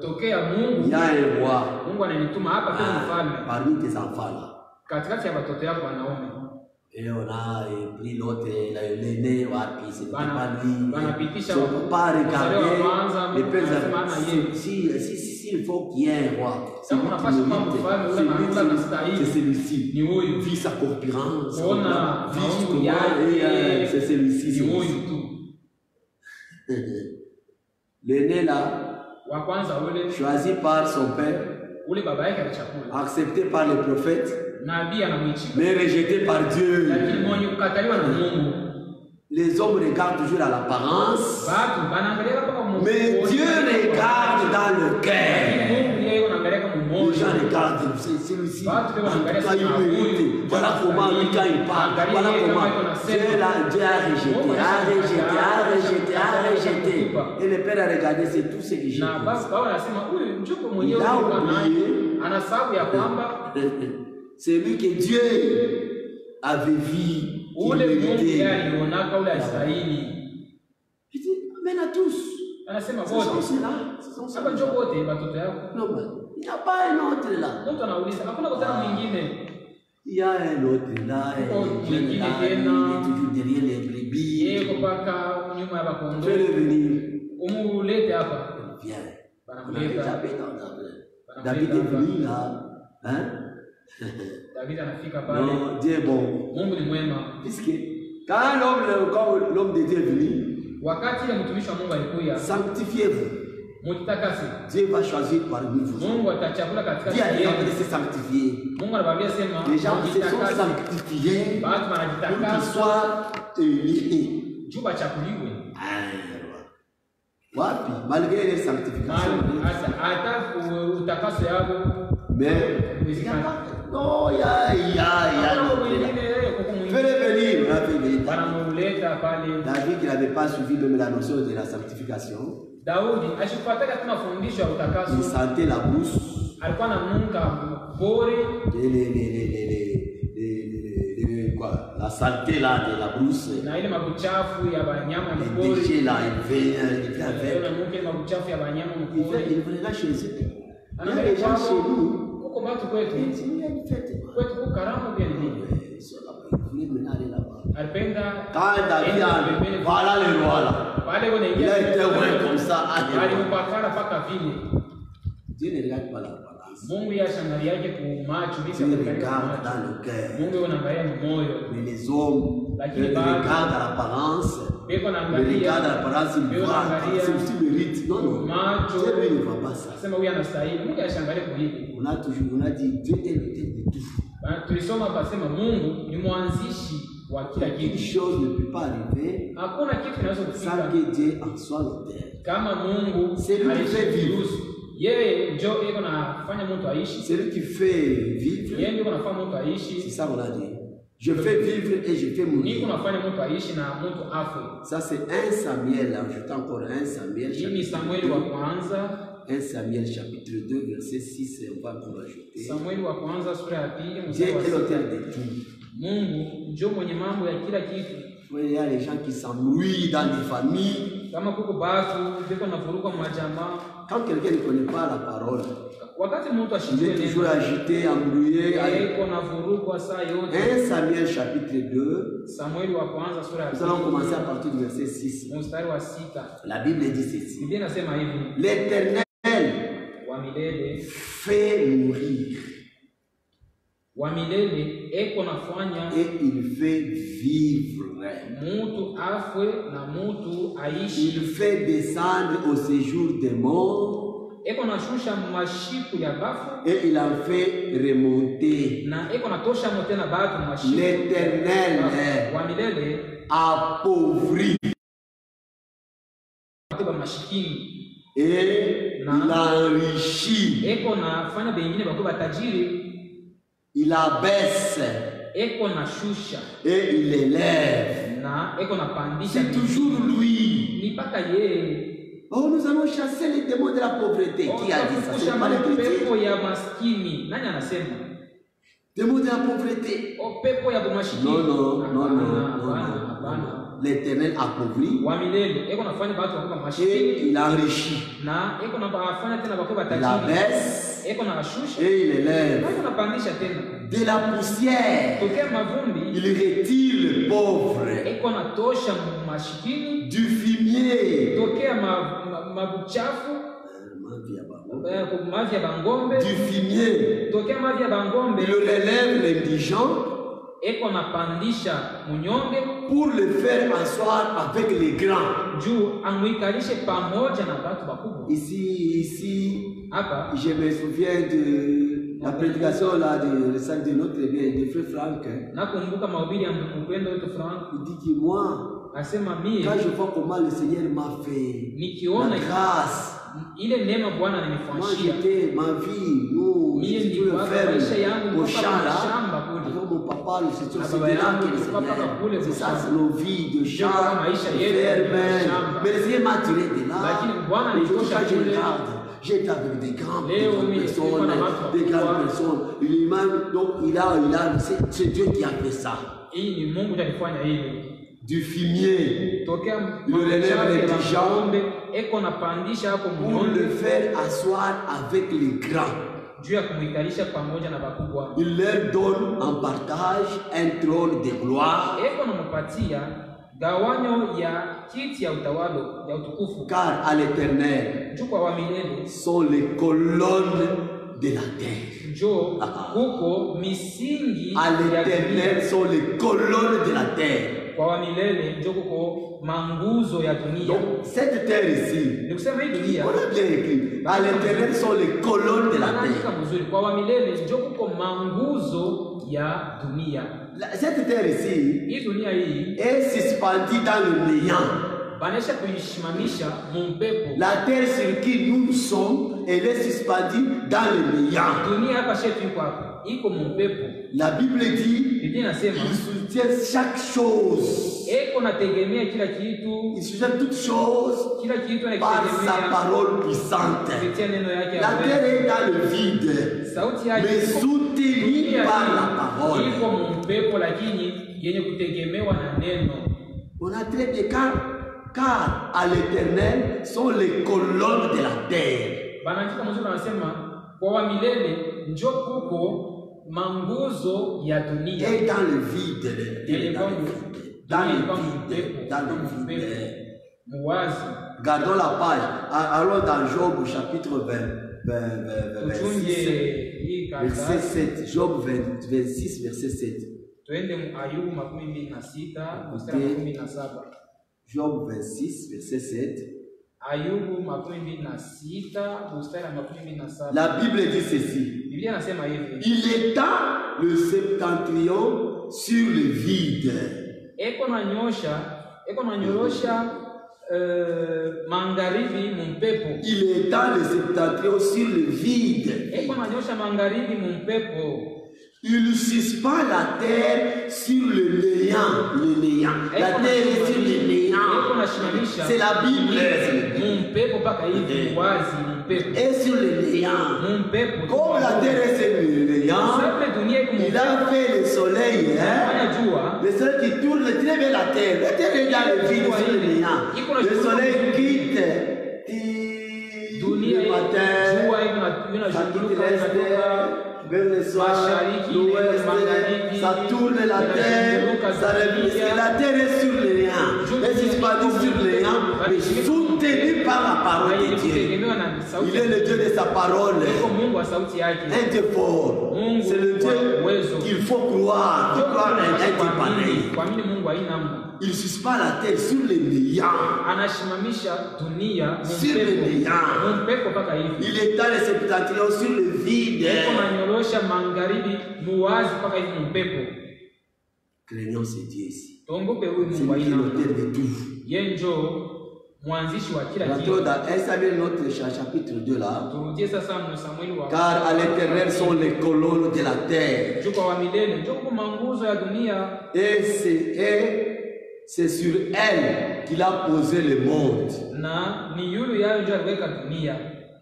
tokea Mungu. Il y a un roi Mungu ananituma hapa kama mfalme parmi tes enfants là. katikati ya watoto yako wanaume. Et on a pris l'autre, l'aîné, c'était pas lui. Wanapitisha On ne peut pas regarder les pères wanasema s'il faut qu'il y ait un roi. C'est kama unapaswa kuwa mfalme ule maana unastahili. c'est celui-ci. Ni huyu. Vit sa corpulence. Kuona Vit maungu comment, yake. c'est celui-ci. Ni huyu tu. L'aîné là, Wa kwanza ule choisi par son père, ule baba yake alichakula. accepté par les prophètes, Nabii anamwichika. mais rejeté par Dieu. Lakini mwenye kukataliwa na Mungu. Les hommes regardent toujours à l'apparence, Watu wanaangalia kama Mungu. mais Dieu regarde dans le cœur. Mungu yeye anaangalia kama Les mmoja. gens regardent, c'est celui-ci. En Watu tout wanaangalia cas, il kama mérite. huyu. Voilà comment lui, quand il parle, voilà comment Dieu a rejeté. Et le Père a regardé, c'est tout ce que j'ai Na basi dit. baba anasema huyu mjoko mwenyewe alikuwa naye anasabu ya kwamba C'est lui que Dieu avait vu. qu'il ule Mungu méritait. yeye alionaka ule astahili. Je dis, amène à tous. Anasema Ce sont wote. ceux-là. Ce sont Hapa njoo ceux-là. wote watoto yako. Non, mais il n'y a pas un autre là. Mtu anauliza hakuna kutana mwingine. Il y a un autre là, il est toujours derrière les brebis. Yeye kupaka nyuma ya bakondoo. Fais-le venir. Umulete hapa. Viens. Banamleta. David est venu là. Hein? David anafika pale. Non, Dieu est bon. Mungu ni mwema. Puisque quand l'homme de Dieu est venu, Wakati ile mtumishi wa Mungu alikuja, sanctifiez-vous. mjitakase. Dieu va choisir parmi vous. Mungu atachakula katika Qui a dit yenu. de se sanctifier? Mungu anawaambia sema Les gens se sont mjitakase. sanctifiés Watu pour qu'ils wanajitakasa soient unis. juu bachakuliwe. Wapi? Malgré les Mali sanctifications. hata utakaso yako Mais il y a pas. Non, il y a. Hakuna mwingine yeye kwa Fais-le venir. On a fait venir. wanamuleta pale. David qui n'avait pas suivi même la notion de la sanctification, Daudi ashifuataka tu mafundisho ya il utakaso, sentait la brousse alikuwa na munga pori quoi, la saleté là de la brousse. na ile mabuchafu ya banyama Les mpori. déchets là, il vient avec. Na munga ile mabuchafu ya banyama mpori. Il venait chez eux. Il y a des gens chez nous. Kuko batu kwetu. Il y a une fête. Kwetu kuko karamu vya nini? Ils sont là-bas. Ils voulaient maintenant aller là-bas. Alipenda Quand David a. Voilà le roi là. pale Il wanaingia. a été ouais comme ça. Alimpakana paka vile. Dieu ne regarde pas l'apparence. Mungu yashangalia yake kumacho Dieu regarde dans le cœur. Mungu anaangalia moyo. Mais les hommes regardent à l'apparence. Beko Ils regardent à l'apparence, ils voient c'est aussi mérite. Non, non. Dieu lui ne voit pas ça. Sema huyu anastahili. Mungu ashangalie kwa hili. On a dit Dieu est le tête de tout. Tulisoma hapa sema Mungu ni mwanzishi wa kila Une kitu. chose ne peut pas arriver Hakuna kitu kinaweza sans kufika que Dieu en soit l'auteur. kama Mungu C'est lui qui fait vivre. aliruhusu. Yeye ndio iko nafanya mtu aishi. C'est lui qui fait vivre. Yeye ndio anafanya mtu C'est aishi. ça qu'on a dit. Je fais vivre et je fais Niko mourir. nafanya mtu aishi na mtu afe. Ça c'est 1 Samuel, ajoute encore 1 Samuel Hii ni chapitre Samueli wa kwanza, 1 Samuel chapitre 2 verset 6, on va pour ajouter. Samueli wa kwanza sura ya 2 Dieu mstari wa est l'auteur 6. de tout. Mungu ndio mwenye mambo ya kila kitu. Il y a les gens qui s'embrouillent dans des familles. Kama kuko batu biko navuruka majamaa, Quand quelqu'un ne connaît pas la parole, wakati mtu il ashindwe est toujours neno, agité, embrouillé. iko navurukwa saa yote. 1 Samuel chapitre 2, Samueli wa kwanza sura ya nous allons commencer à 2 partir du verset 6. mstari wa 6. La Bible dit ceci. Biblia inasema hivi: L'Éternel wa milele fait mourir wa milele eko nafanya et il fait vivre. mutu afwe na mutu aishi, Il fait descendre au séjour des morts eko nashusha mashiku ya bafu et il en fait remonter. na eko natosha mote na batu mashiku. L'Éternel Wa milele appauvrit batuba mashikini et il enrichit. eko nafanya bengine bakuwa batajiri, Il abaisse eko nashusha et il élève. na eko napandisha. C'est toujours lui. Ni mpaka yeye. Oh, nous allons chasser les démons de la pauvreté. Qui a dit ça? C'est pas les pepo chrétiens. ya maskini. Nani anasema? Démons de la pauvreté. O pepo ya bumashikini. Non, non, non, non, Hapana, non, hapana. non. L'Éternel appauvrit Wa milele eko nafanya batu wakuwa et mashikini il enrichit. na eko nafanya tena bakuwa Il batajiri. abaisse Eko na shusha et il élève. na eko napandisha tena. De la poussière, Tokea mavumbi il retire le pauvre. eko natosha mashikini. Du fumier, Tokea mabuchafu mavi ya bangombe. du fumier, Tokea mavi ya bangombe il relève l'indigent eko napandisha munyonge pour le faire asseoir avec les grands. juu amwikalishe pamoja na batu bakubwa. Ici, Hapa je me souviens de la prédication là de notre bien, de frère Franck. nakumbuka mahubiri ya mpendo wetu Frank Il dit que moi, asema mie quand je vois comment le Seigneur m'a fait nikiona la grâce, ile neema Bwana moi ananifanyia j'étais, ma vie, nous, mie j'étais nilikuwa ferme maisha yangu au mpaka champ là, shamba kule. avec mon papa, le Seigneur, Na c'était baba là yangu que le tulikuwa mpaka kule Seigneur. C'est ça, kwa c'est nos vies de champ, maisha de yetu ya shamba. ferme. Mais le Seigneur m'a tiré de là. Lakini Bwana Aujourd'hui, alitosha quand je kule. regarde, j'étais avec des grandes Leo mimi personnes, nilikuwa na watu des grandes wakubwa. personnes. Donc c'est Dieu qui a fait ça. Hii ni Mungu ndiye alifanya hivi. Du fumier Tokea Le relève mabuchafu ya les gens. bangombe eko napandisha hapo pour munyonge le faire asseoir avec les grands. juu ya kumwikalisha pamoja na bakubwa. Il leur donne en partage un trône de gloire, Eko namupatia gawanyo ya kiti ya utawalo ya utukufu, car à l'Éternel juu kwa wa milele sont les colonnes de la terre. njo kuko misingi À ya dunia. l'Éternel sont les colonnes de la terre. Kwa wa milele njo kuko manguzo ya dunia. Donc cette terre ici, Ni kusema hii dunia on a bien écrit, à l'Éternel sont les colonnes de la anaandika terre. mzuri, kwa wa milele njo kuko manguzo ya dunia. Cette terre ici Hii dunia hii est suspendue dans le néant. banesha kuishimamisha mumpepo. La terre sur qui nous sommes, elle est suspendue dans le néant. Dunia hapa shetu iko hapa iko mumpepo. La Bible dit, Biblia inasema il soutient chaque chose. eko nategemea kila kitu, Il soutient toutes choses kila kitu par sa anakitegemea parole puissante. kupitia neno yake ya La kweli. terre est dans le vide, Sauti yake mais iko- soutenue dunia par la hii parole. iko mumpepo, lakini yenye kutegemewa na neno. On a très bien, car à l'Éternel sont les colonnes de la terre. Banaandika mzuri, wanasema kwa wa milele njo kuko manguzo ya dunia. Et dans le vide, elle est dans le vide, dans le vide, dans le vide. Muwazi Gardons la page. Allons dans Job chapitre 26, hii verset karatasi, 7. Job 26, verset 7. tuende mu Ayubu 26 mstari wa 17. Job 26, verset 7. Ayubu 26 mstari wa 17. La Bible dit ceci. Biblia inasema hivi: Il étend le septentrion sur le vide. eko na nyorosha magharibi mumpepo. Il étend le septentrion sur le vide. Eko na nyosha magharibi mumpepo. Il ne suspend la terre sur le néant. Le néant. La terre est sur le néant. C'est la Bible. Et sur le néant. Comme la terre est sur le néant, il a fait le soleil. Le soleil qui tourne très bien la terre. La terre est dans le vide sur le néant. Le soleil quitte le matin, ça quitte l'est. Vers le soir, l'ouest, ça tourne la terre, ça revient. La terre est sur le néant. Elle n'est pas dit sur le néant, mais soutenue par la parole de Dieu. Il est le Dieu de sa parole. Un Dieu fort. C'est le Dieu qu'il faut croire. Il faut croire en un Dieu pareil. Il suspend la terre sur le néant. Sur le néant. Il étend le septentrion sur le vide. Craignons ce Dieu ici. C'est lui l'auteur de tout. Rentrons dans 1 Samuel, notre chapitre 2 là. Car à l'Éternel sont les colonnes de la terre. Et c'est sur elle qu'il a posé le monde.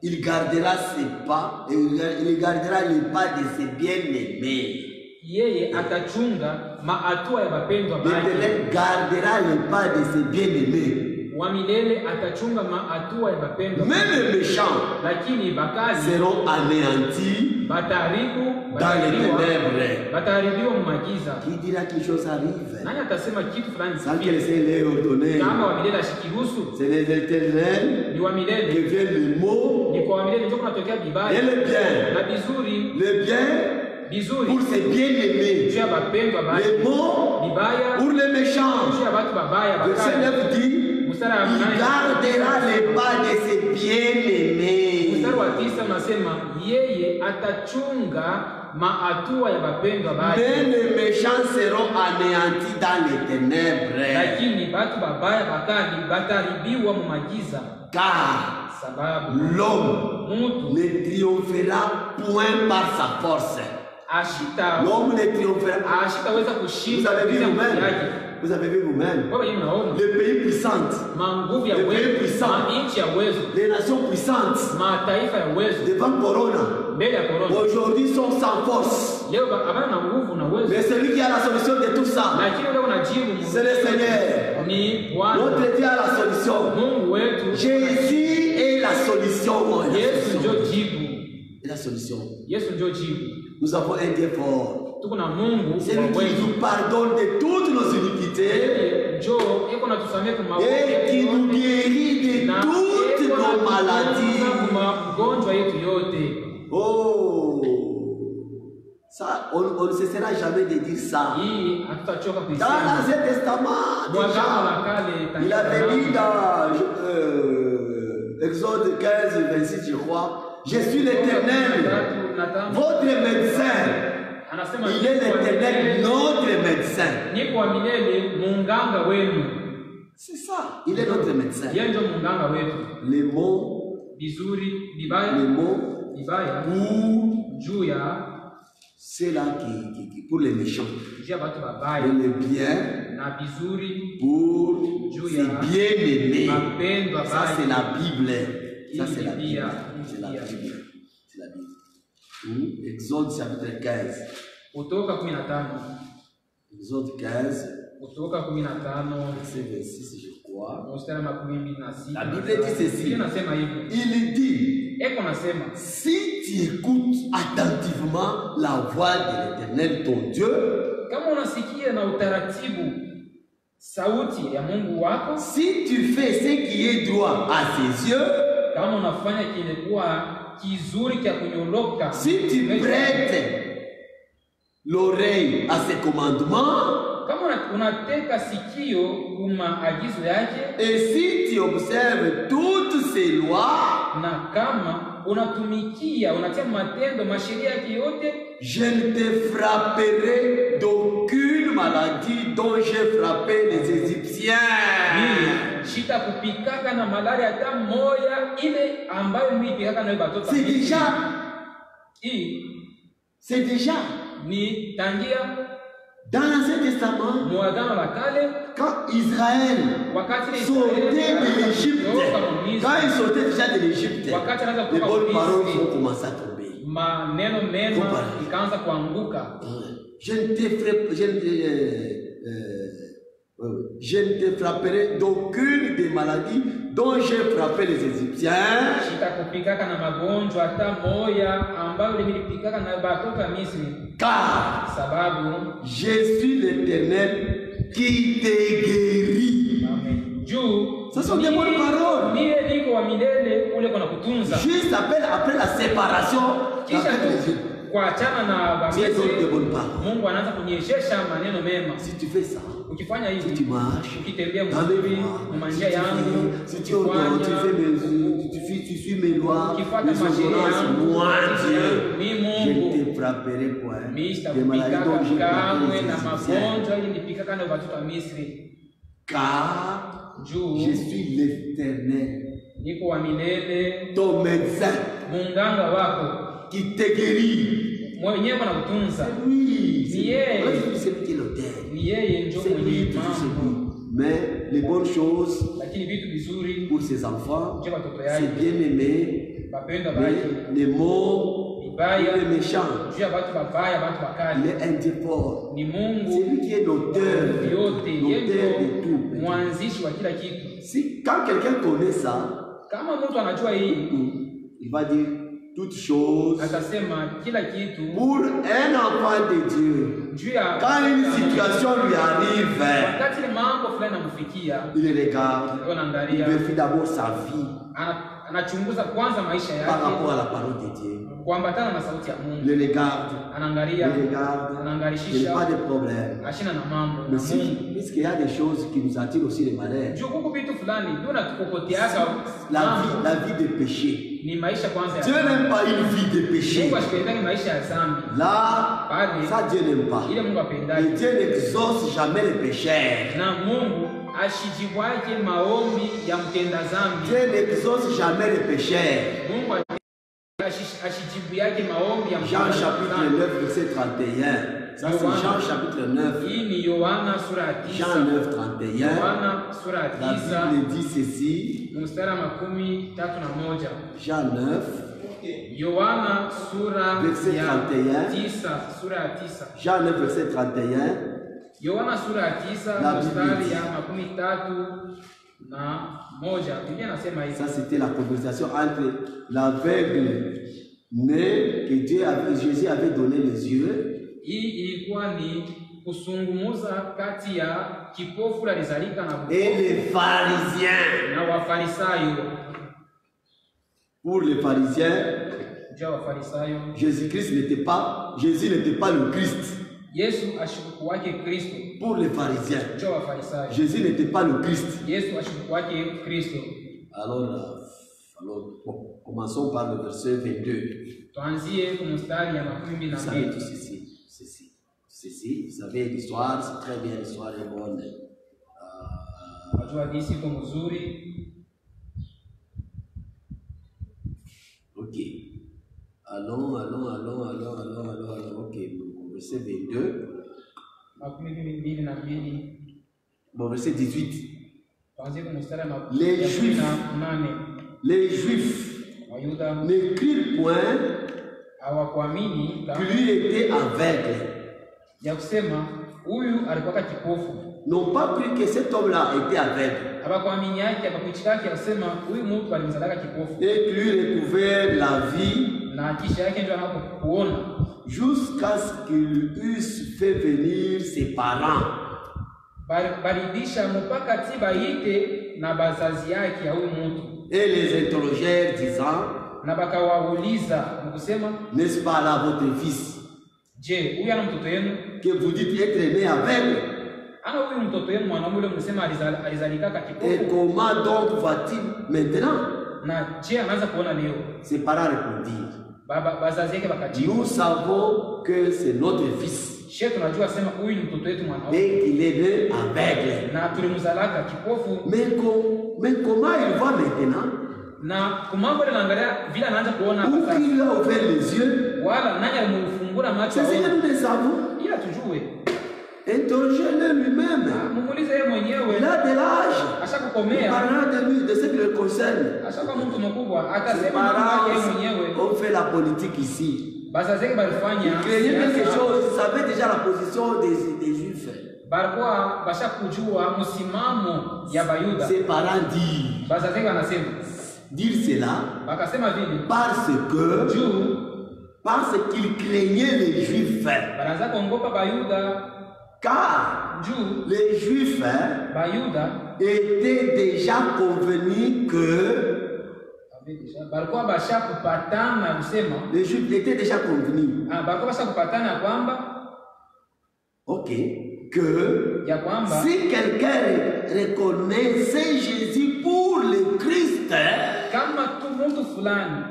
Il gardera ses pas et il gardera les pas de ses bien-aimés. L'Éternel gardera les pas de ses bien-aimés. Même les méchants seront anéantis dans les ténèbres. Qui dira que quelque chose arrive sans que le Seigneur l'ait ordonné? C'est les éternels qui viennent le mot et le bien. Le bien pour ses bien-aimés. Les mots pour les méchants. Verset 9 dit, il gardera les pas de ses bien-aimés. Mais les méchants seront anéantis dans les ténèbres. Car l'homme ne triomphera point par sa force. L'homme ne triomphera. Vous avez vu vous-même les pays puissants, les nations puissantes devant Corona aujourd'hui sont sans force. Mais celui qui a la solution de tout ça, c'est le Seigneur. Notre Dieu a la solution. Jésus est la solution. La solution. Nous avons un Dieu fort. C'est lui qui nous pardonne de toutes nos iniquités et qui nous guérit de toutes nos maladies. Oh, ça, on ne cessera jamais de dire ça. Dans l'Ancien Testament, déjà, il avait dit dans Exode 15, 26, je crois, je suis l'Éternel, votre médecin. Il est l'Éternel, notre médecin. C'est ça, il est notre médecin. Les mots pour c'est là qui pour les méchants. Et le bien pour ses bien-aimés. Ça c'est la Bible. Ça c'est la Bible. C'est la Bible. C'est la Bible. Exode chapitre 15. Exode 15. Verset 26, je crois. La Bible dit ceci. Il dit, si tu écoutes attentivement la voix de l'Éternel ton Dieu, si tu fais ce qui est droit à ses yeux, si tu prêtes l'oreille à ses commandements, et si tu observes toutes ses lois, je ne te frapperai d'aucune maladie dont j'ai frappé les Égyptiens. Sitakupikaka na malaria hata moja ile ambayo nilipikaka na watoto. C'est déjà. C'est déjà. Ni tangia dans l'Ancien Testament, quand Israël sortait de l'Égypte, quand il sortait déjà de l'Égypte, les bonnes paroles ont commencé à tomber. Je ne te frapperai d'aucune des maladies dont j'ai frappé les Égyptiens. Car je suis l'Éternel qui te guérit. Ce sont des bonnes paroles. Juste après la séparation, tu as de bonnes paroles. Si tu fais ça, si tu marches, si tu suis mes lois, mes ordonnances, moi Dieu, je ne te frapperai point des maladies dont j'ai frappé les Égyptiens. Car je suis l'Éternel, ton médecin, qui te guérit. Oui, c'est lui qui est l'auteur. C'est lui. Mais les bonnes choses pour ses enfants, c'est bien aimé, les mots, les méchants. Il est un Dieu fort. C'est lui qui est l'auteur de tout. Si, quand quelqu'un connaît ça, il va dire toutes choses pour un enfant de Dieu. Quand une situation lui arrive, il regarde, il vérifie d'abord sa vie par rapport à la parole de Dieu. Il regarde, il n'y a pas de problème. Mais puisqu'il y a des choses qui nous attirent aussi les malheurs, la vie de péché. Dieu n'aime pas une vie de péché. Là, ça Dieu n'aime pas. Et Dieu n'exauce jamais les pécheurs. Dieu n'exauce jamais les pécheurs. Jean chapitre 9, verset 31. Ça c'est Jean chapitre 9. Jean 9, 31. La Bible dit ceci. Jean 9. Verset 31. Jean 9, verset 31. La Bible dit. Ça c'était la conversation entre l'aveugle né que Jésus avait donné les yeux. Et les pharisiens. Pour les pharisiens, Jésus n'était pas le Christ. Pour les pharisiens, Jésus n'était pas le Christ. Alors commençons par le verset 22. Vous savez tout ceci. Vous savez l'histoire, c'est très bien, l'histoire est bonne. Ok. Allons. Ok, verset 22. Bon, verset 18. Les Juifs ne crient point que lui était aveugle. N'ont pas cru que cet homme-là était aveugle. Et que lui recouvert la vie jusqu'à ce qu'il eusse fait venir ses parents. Et les interrogèrent disant, n'est-ce pas là votre fils que vous dites être né aveugle? Et comment donc va-t-il maintenant? Ses parents répondirent, bazazi yake wakajibu, nous savons que c'est notre fils shetu tunajua sema huyu ni mtoto wetu mwanaume et qu'il est né aveugle. na tulimzalaka kipofu. Mais comment il voit maintenant? Na kumambo ile naangalia vile anaanza kuona Où sasa, il a ouvert les yeux? wala nani alimfungura macho? C'est ce que nous le savons. Ila tujue, Interrogez-le lui-même. mumuulize yeye mwenyewe. Il a de l'âge. Il Ashakukomea, parlera de lui, de ce qui le concerne. ashakuwa mtu mkubwa, Ses atasema mambo yake parents mwenyewe. ont fait la politique ici. Bazazi yake balifanya Ils craignaient quelque siasa, chose, ils savaient déjà la position des Juifs. balikuwa bashakujua msimamo ya Bayuda. Ses parents disent, Bazazi yake wanasema, dire cela bakasema vile parce qu'ils craignaient les Juifs. banaanza kuongopa Bayuda, Car juu les Juifs Bayuda étaient déjà convenus que balikuwa bashakupatana kusema, les Juifs étaient déjà convenus. balikuwa bashakupatana kwamba Que ya kwamba si quelqu'un reconnaissait Jésus pour le Christ, kama tu mtu fulani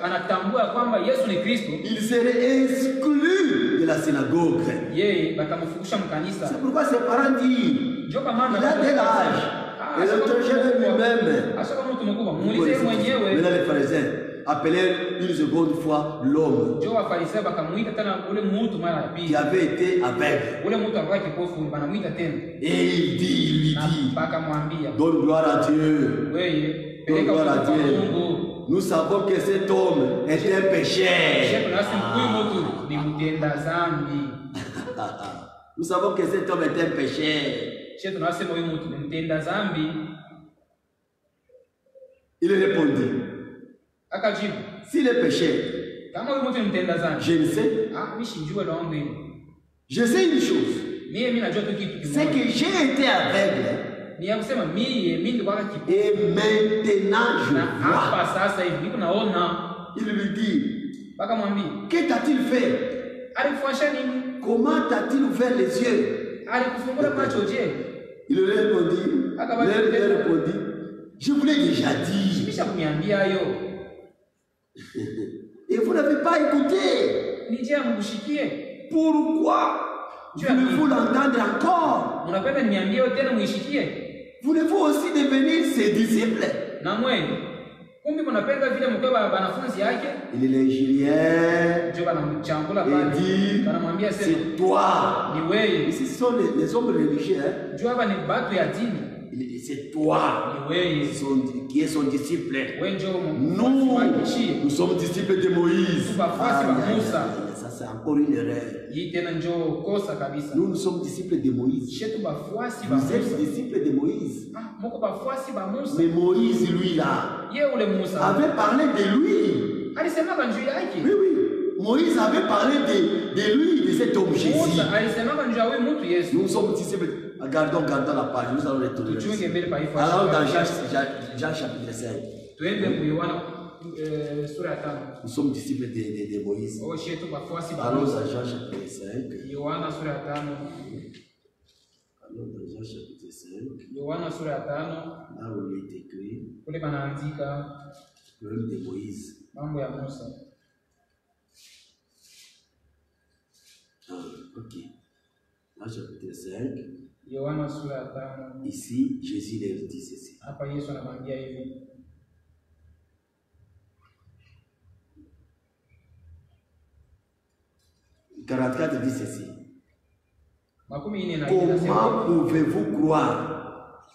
anatambua kwamba Yesu ni Kristo, il serait exclu de la synagogue. yeye batamfungusha mkanisa. C'est pourquoi ses parents disent, Ndio kama il a de l'âge. Et l'interrogez lui-même. Asha kama mtu mkubwa, muulize yeye mwenyewe. Maintenant les pharisiens appelèrent une seconde fois l'homme Ndio Wafarisayo bakamuita tena ule mtu mara ya qui pili. avait été aveugle. Ule mtu alikuwa kipofu, banamuita tena. Et il lui dit, Bakamwambia, donne gloire à Dieu. wewe Donne peleka gloire à kwa Dieu. Mungu. Nous savons que cet homme est un pécheur. Ni mtenda dhambi. Nous savons que cet homme est un pécheur. Tunasema huyu mtu ni mtenda dhambi. Il répondit, Akajibu, s'il est pécheur, kama huyu mtu ni mtenda dhambi, je ne sais. mimi sijui longo hilo. Je sais une chose, Mimi najua tu kitu c'est kimoja. que j'ai été aveugle Ni ya kusema mimi ndio kwa kipofu. et maintenant je Na vois. hapa sasa hivi niko naona. Il lui dit, Bakamwambia, que t'a-t-il fait? alikufanya nini? Comment t'a-t-il ouvert les yeux? Alikufungua macho je? Il lui répondit, je vous l'ai déjà dit. Kisha kuniambia yo. Et vous n'avez pas écouté. Nije mkushikie. Pourquoi voulez-vous l'entendre encore? Unapenda niambie tena muishikie? Voulez-vous aussi devenir ses disciples? Na mweni. Kumbe mnapenda vile mkiwa wanafunzi yake? Il est nigérien. Ndio banamchambula Il pale. dit, Banamwambia sema, c'est toi. ni wewe. Ici, ce sont les hommes religieux. Hein? Ndio hapa ni batu ya dini. C'est toi Ni wewe. qui est son disciple. Wewe ndio Nous sommes disciples de Moïse. Ça, c'est encore une erreur. Hii tena ndio kosa kabisa. Nous sommes disciples de Moïse. Shetu bafuasi ba Vous êtes Musa. disciples de Moïse. Moko bafuasi ba Musa. Mais Moïse, lui, là, Ye ule Musa avait parlé de lui. alisema njoo yake. Oui, oui. Moïse avait parlé de lui, de cet homme Jésus. Musa alisema njoo huyu mtu Yesu. Nous sommes disciples. Gardons la page. Nous allons retourner. Tuchunge mbele pa ifa. Alors, dans Jean chapitre 5, Tuende ku Yohana sura ya 5. nous sommes disciples de Moïse. Oh shetu bafuasi ba Allons Musa. à Jean chapitre 5. Yohana sura ya 5. Allons dans Jean chapitre 5. Yohana sura ya 5. Là où il est écrit, Kule panaandika le problème de Moïse. mambo ya Musa. Ah, ok. Jean chapitre 5. Yohana sura ya 5. Ici, Jésus leur dit ceci. Hapa Yesu anamwambia hivi. « 44 dit ceci. Makumi ine na Comment pouvez-vous croire,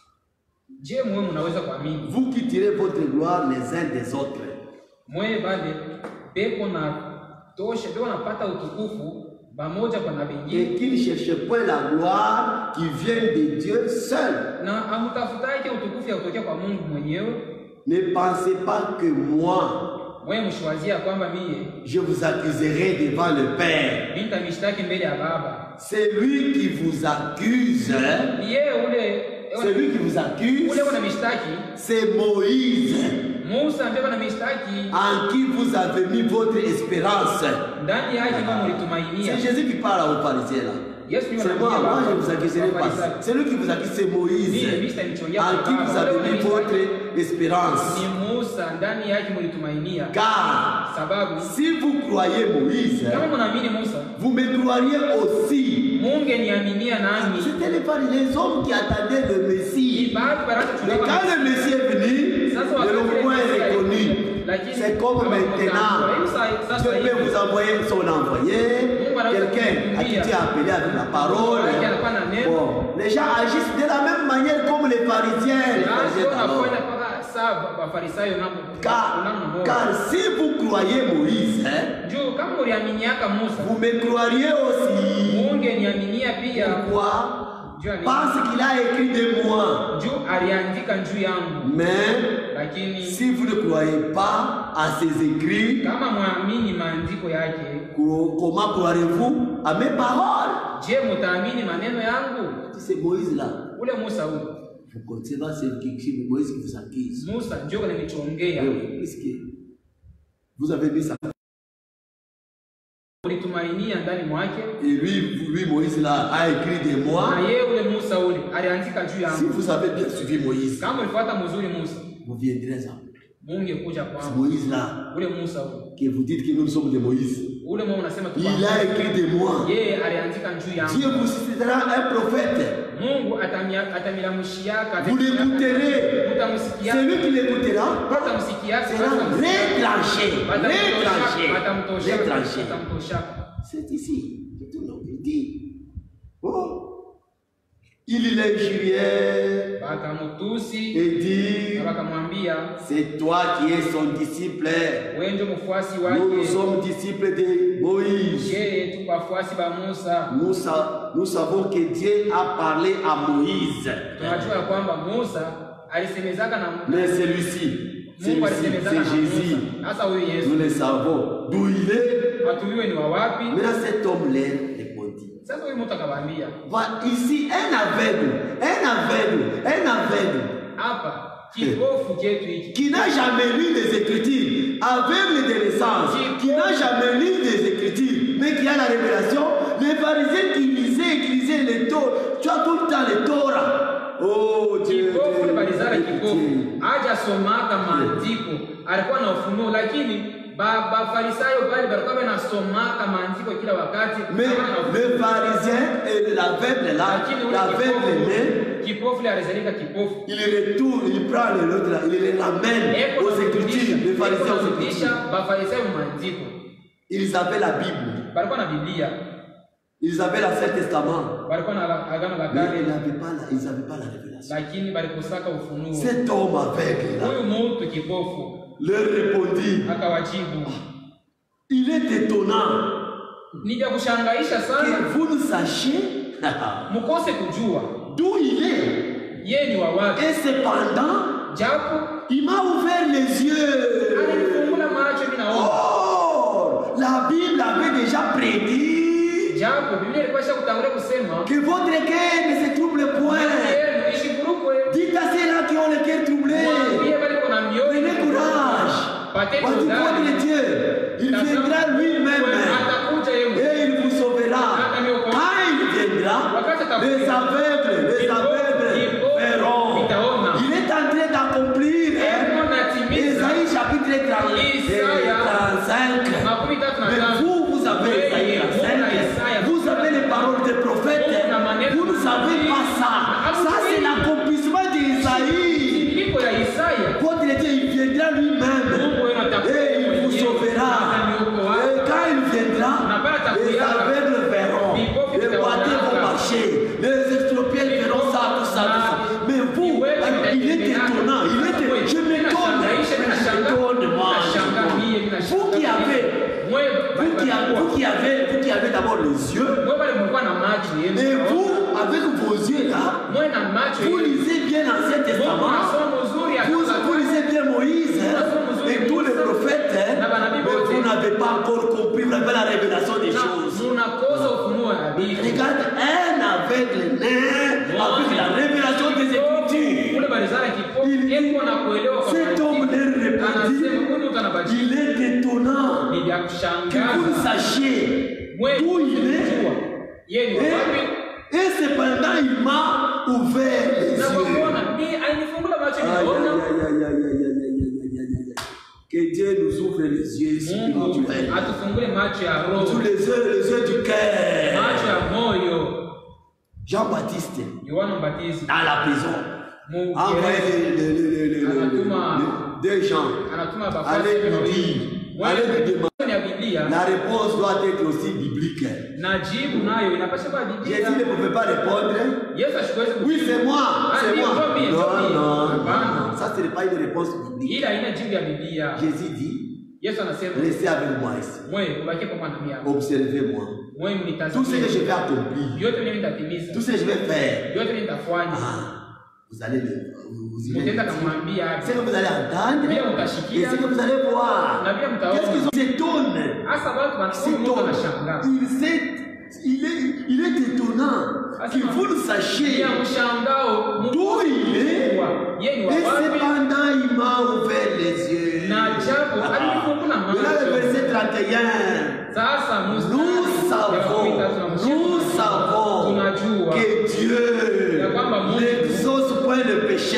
je mwe mnaweza kuamini? vous qui tirez votre gloire les uns des autres, Mwe bale beko na tosha beko napata utukufu pamoja kwa na et bengine qui ne cherchez point la gloire qui vient de Dieu seul? na amtafutaje utukufu ya kutokea kwa Mungu mwenyewe? Ne pensez pas que moi, Mwe mshwazia kwamba mie je vous accuserai devant le Père. mimi nitamshtaki mbele ya Baba. C'est lui qui vous accuse. C'est lui qui vous accuse. Ule wanamshtaki C'est Moïse Musa ndiye wanamshtaki en qui vous avez mis votre espérance. ndani yake kama mlitumainia. C'est Jésus qui parle aux pharisiens là. C'est moi je vous accuse, ce n'est pas ça. C'est lui qui vous accuse, c'est Moïse. En qui vous avez mis votre espérance. Car si vous croyez Moïse, vous me croiriez aussi. C'était les hommes qui attendaient le Messie. Mais quand le Messie est venu, le point est reconnu. C'est comme maintenant. Dieu peut vous envoyer son envoyé, quelqu'un à qui tu as appelé avec la parole. Bon, les gens agissent de la même manière comme les pharisiens. Car si vous croyez Moïse, vous me croiriez aussi. Pourquoi? Parce qu'il a écrit de moi. Mais si vous ne croyez pas à ses écrits, comment croirez-vous à mes paroles? C'est Moïse là. Vous continuez à c'est Moïse qui vous accuse. Vous avez mis ça. Et lui Moïse là a écrit de moi. Si vous avez bien suivi Moïse, vous viendrez à c'est Moïse là que vous dites que nous sommes de Moïse. Il a écrit de moi. Dieu vous suscitera un prophète. Vous l'écouterez. Celui qui l'écoutera sera retranché. C'est ici que tout le monde dit. Oh. Il les injuriait et dit, c'est toi qui es son disciple. Nous sommes disciples de Moïse. Nous savons que Dieu a parlé à Moïse. Mais celui-ci, c'est Jésus. Nous le savons. D'où il est. Mais là, cet homme-là répondit. Ici, un aveugle, qui n'a jamais lu les Écritures, aveugle de naissance, qui n'a jamais lu les Écritures, mais qui a la révélation, les pharisiens qui lisaient les Torah, tu as tout le temps les Torah. Oh Dieu, mais le pharisien et l'aveugle là, il retourne, il prend l'autre là, il les ramène aux Écritures, les pharisiens aux Écritures. Ils avaient la Bible. Ils avaient l'Ancien Testament. Mais ils n'avaient pas la révélation. Cet homme aveugle là leur répondit. Il est étonnant que vous ne sachiez d'où il est. Et cependant, il m'a ouvert les yeux. Oh, la Bible avait déjà prédit que votre cœur ne se trouble point. Dites à ceux-là qui ont le cœur troublé, prenez courage. Voici votre Dieu, il viendra lui-même et il vous sauvera. Quand il viendra, les aveugles verront. Il est en train d'accomplir Ésaïe chapitre 35. Mais vous avez Ésaïe 35. Vous avez les paroles des prophètes. Vous ne savez pas ça. Ça, c'est l'accomplissement d'Ésaïe. Votre Dieu, il viendra lui-même et il vous sauvera. Et quand il viendra, les aveugles verront. Les boiteux vont marcher. Les estropiés verront ça, tout ça, tout ça. Mais vous, il est étonnant. Je m'étonne, moi. Vous qui avez d'abord les yeux, et vous, avec vos yeux là, vous lisez bien l'Ancien Testament, vous lisez bien Moïse et tous les prophètes, mais vous n'avez pas encore compris, vous avez la révélation des choses. Regarde, un aveugle né avec la révélation des Écritures. Cet homme répondit, il est étonnant que vous sachiez d'où il est. Yeye ni wapi? Et cependant, il m'a ouvert les Na yeux. kwa kuona ni alinifungula macho nikaona. Que Dieu nous ouvre les yeux Mungu spirituels. atufungule macho ya roho. Tous les yeux du cœur. Macho ya moyo. Jean-Baptiste, Yohana Mbatizi. dans la prison, Mungu envoyé deux gens. anatuma baba Allez lui dire, allez lui demander. ya Biblia La réponse doit être aussi biblique. na jibu nayo inapaswa kuwa Biblia. Jésus ne pouvait pas répondre. Yesu asiwezi Oui, c'est moi, c'est ndio, moi. ndio, Non, ndio. non, Hapana. non. Ça, ce n'est pas une réponse biblique. ila haina jibu ya Biblia. Jésus dit, Yesu anasema restez avec moi ici. mwe ubaki pamoja na mimi. Observez-moi. Mwe Tout ce mnitazamie. que je vais accomplir, Yote mimi nitatimiza. tout ce que je vais faire, Yote mimi nitafanya. vous allez le. Vous irez Mtenda le- kumwambia C'est que vous allez entendre Bien, et utashikia. c'est que vous allez voir. na pia mtaona. Qu'est-ce qu'ils s'étonnent? Hasa watu wanaona wanashangaa. Il est étonnant que vous le sachiez Ya mshangao d'où il est. yeye ni Et wa wapi? cependant, il m'a ouvert les yeux. Na japo alifungula Voilà le macho. verset 31. Sasa Nous savons tunajua que Dieu Ya kwamba Mungu n'exauce point le péché.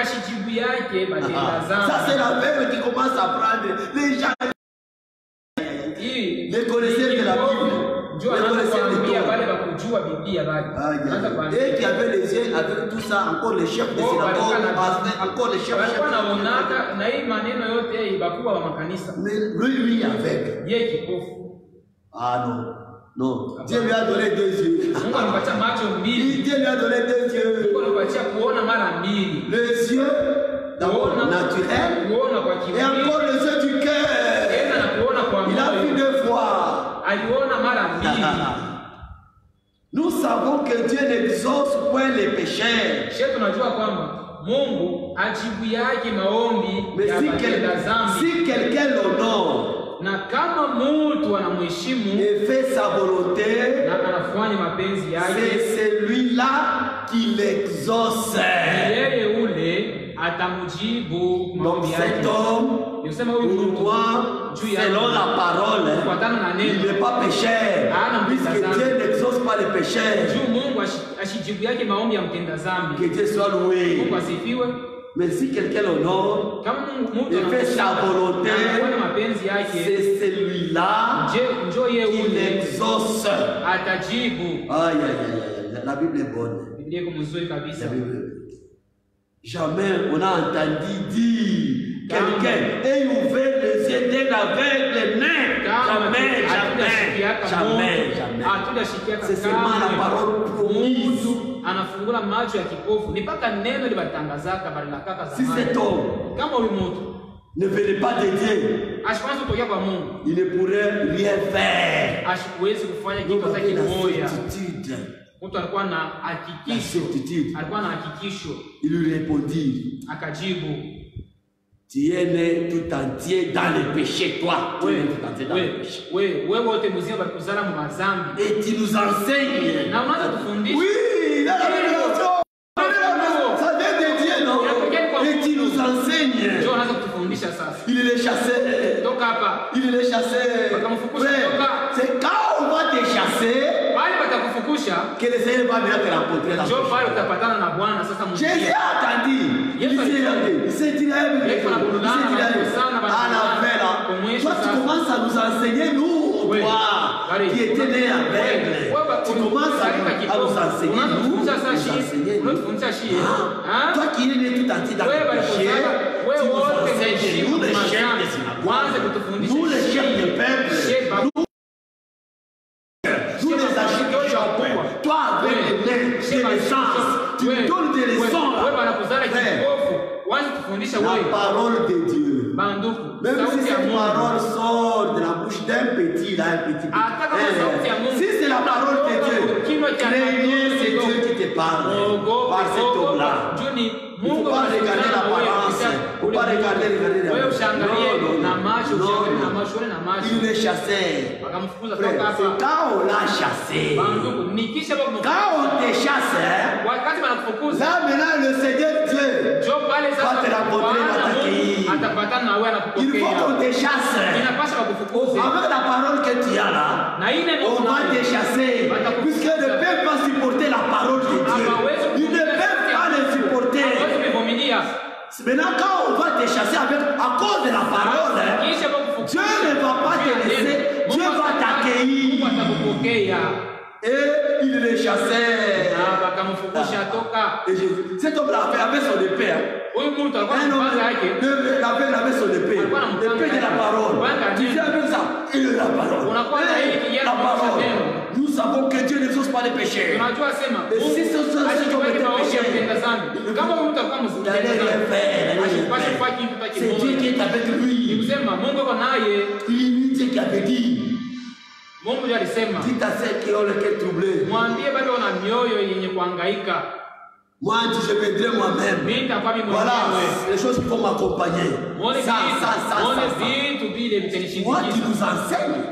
ashijibu yake batenda Ça, zambi. c'est la verbe qui commence à prendre. Les gens, Hii les connaisseurs de la Bible, ndio les anaanza connaisseurs de kuambia Torah. wale bakujua Biblia bali. Anaanza kuambia Et qui avait les yeux avec tout ça, encore les chefs de synagogue, encore les chefs walikuwa de naonaka na hii maneno yote bakuwa wa makanisa. Mais lui avec. Yeye kipofu. Ah non, non. Dieu lui a donné deux yeux. Mungu alimpatia macho mbili. Dieu lui a donné deux yeux. Mungu alimpatia kuona mara mbili. Les yeux, d'abord naturels, kuona kwa et kimwili. encore les yeux du cœur. Tena na kuona kwa Il a vu moyo. deux fois. Aliona mara mbili. Nous savons que Dieu n'exauce point les pécheurs. Shetu tunajua kwamba Mungu ajibu yake maombi Mais ya batenda zambi. si quelqu'un l'honore Na kama mtu anamheshimu et fait sa volonté, na anafanya mapenzi c'est yake, celui-là qui l'exauce. yeye ule atamjibu Donc maombi cet yake. homme, Nikusema huyu pour mtu moi, juu ya selon la parole, kufuatana na il neno n'est pas pécheur. Ah, non, Puisque mais ça, Dieu n'exauce pas les pécheurs. juu Mungu ashijibu yake maombi ya mtenda zambi. Que Dieu soit loué. Mungu asifiwe. Mais si quelqu'un l'honore Kama mtu et fait sa volonté, anafanya mapenzi yake, c'est celui-là njoo yeye qui ule l'exauce. atajibu. Aïe, aïe, aïe, aïe, la Bible est bonne. Biblia iko mzuri kabisa. La Bible. Jamais on a entendu dire quelqu'un ait ouvert les yeux d'un aveugle nain. Jamais, jamais, jamais, jamais. C'est seulement la parole promise. Anafungula macho ya kipofu ni mpaka neno libatangazaka balilakaka Si zamani. cet homme Kama huyu mtu ne venait pas de Dieu, ashikwanza kutokea kwa Mungu, il ne pourrait rien faire. ashikuwezi kufanya Donc, kitu hata avec la kimoja. certitude, Mtu alikuwa na la hakikisho, certitude, alikuwa na hakikisho, il lui répondit, akajibu tu es né tout entier dans le péché, toi. Tu es né tout entier dans le péché. wewe wote mzima balikuzala mu mazambi Et tu nous enseignes. na unaanza kufundisha. Oui, la révélation. Ça vient de Dieu, non? Et tu nous enseignes. Njoo unaanza kutufundisha sasa. Il les chassait. Toka hapa. Il les chassait. Frère, c'est quand on va te chasser Bali batakufukusha, que le Seigneur va venir te rencontrer là. njoo pale utapatana na Bwana sasa Jésus a attendu. Il s'est rendu. Il s'est dit à la fin là. Toi, tu commences à nous enseigner, nous, toi, qui étais né aveugle. Tu commences à nous enseigner, nous, nous enseigner, nous. Toi qui es né tout entier dans le péché, tu nous enseignes, nous les chefs des synagogues, nous les chefs du peuple, nous les architectes, toi avec les nez, des naissances, tu nous donnes des leçons là. La parole de Dieu. Même si cette parole sort de la bouche d'un petit, là, un petit. Si c'est la parole de Dieu, craignez c'est Dieu qui te parle par cet homme-là. Il ne faut pas regarder l'apparence. Il ne faut pas regarder non. Il les chassait. C'est quand on l'a chassé. Quand on te chasse, là maintenant le Seigneur Dieu va te rencontrer, va t'accueillir. Il faut qu'on te chasse. Avec la parole que tu as là, On va te chasser. Puisqu'ils ne peuvent pas supporter la parole de Dieu. Ils ne peuvent pas les supporter. Maintenant, quand on va te chasser à cause de la parole, Dieu ne va pas te laisser. Dieu va t'accueillir. Et il les chassait. Et cet homme-là avait son épée. Un homme avait son épée. L'épée de la parole. Tu dis avec ça, il est la parole. La parole. Nous savons que Dieu n'exauce pas les péchés. Et si ce sont ceux qui ont été péchés, il allait rien faire. C'est Dieu qui est avec lui. Il Dieu qui avait dit. Dites à ceux qui ont le cœur troublé. Moi, je viendrai moi-même. Voilà, les choses qui vont m'accompagner. Ça. Moi, tu nous enseignes.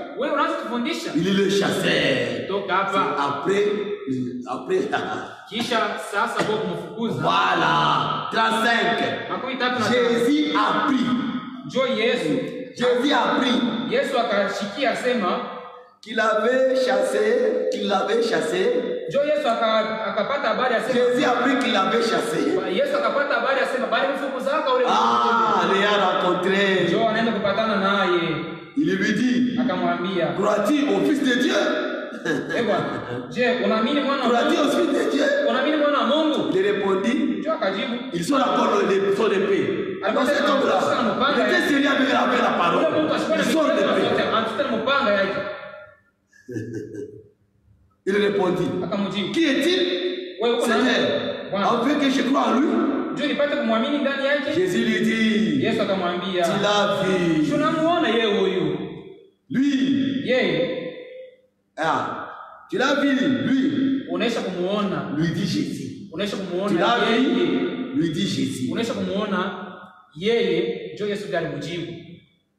Il le chassait. Après. Voilà. 35. Jésus a pris. Jésus a pris. Qu'il avait chassé. Jésus a pris qu'il avait chassé. Il a rencontré. Il lui dit, crois-tu au Fils de Dieu? Crois-tu au Fils de Dieu? Il répondit, ils sont d'accord son épée. Alors cet homme-là, il était sérieux avec la parole. Ils sont l'épée. Il répondit, qui est-il? Seigneur, on veut que je croie en lui. Jésus lui dit, tu l'as vu. Lui. Tu l'as vu, lui. Lui dit Jésus. Tu l'as vu, lui dit Jésus.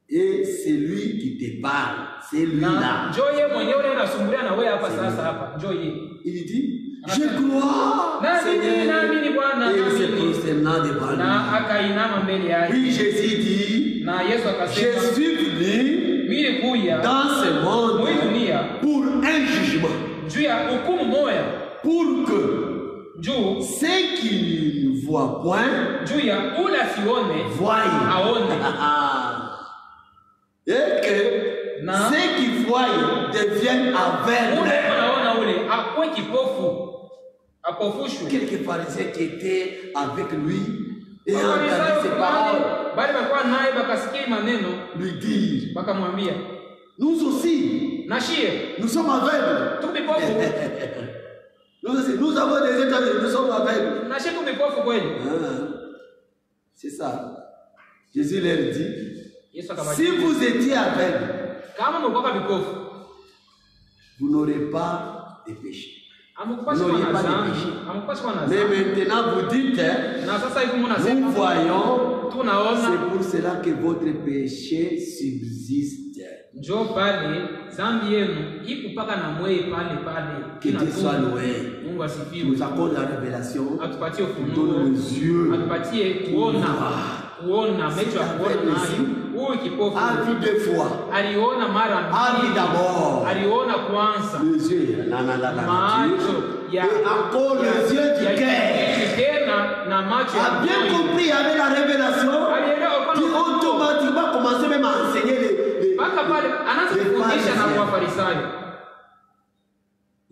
Et c'est lui qui te parle. C'est lui là. Il dit, je crois. Seigneur. Et il se prosterna devant lui. Puis Jésus dit, je suis venu dans ce monde pour un jugement. Pour que ceux qui ne voient point voient. Et que ceux qui voient deviennent aveugles. Quelques pharisiens qui étaient avec lui et entendaient ses paroles lui disent, nous aussi, nous sommes aveugles. Nous aussi, nous avons des états, nous sommes aveugles. C'est ça. Jésus leur dit, si vous étiez aveugle, vous n'aurez pas de péché. Vous n'auriez pas de péché. Mais maintenant vous dites, nous voyons, c'est pour cela que votre péché subsiste. Que Dieu soit loué. Nous accorde la révélation, nous donne les yeux pour voir. A vu deux fois. A vu d'abord les yeux, la nature, et encore les yeux du cœur. A bien compris avec la révélation, qui automatiquement commençait même à enseigner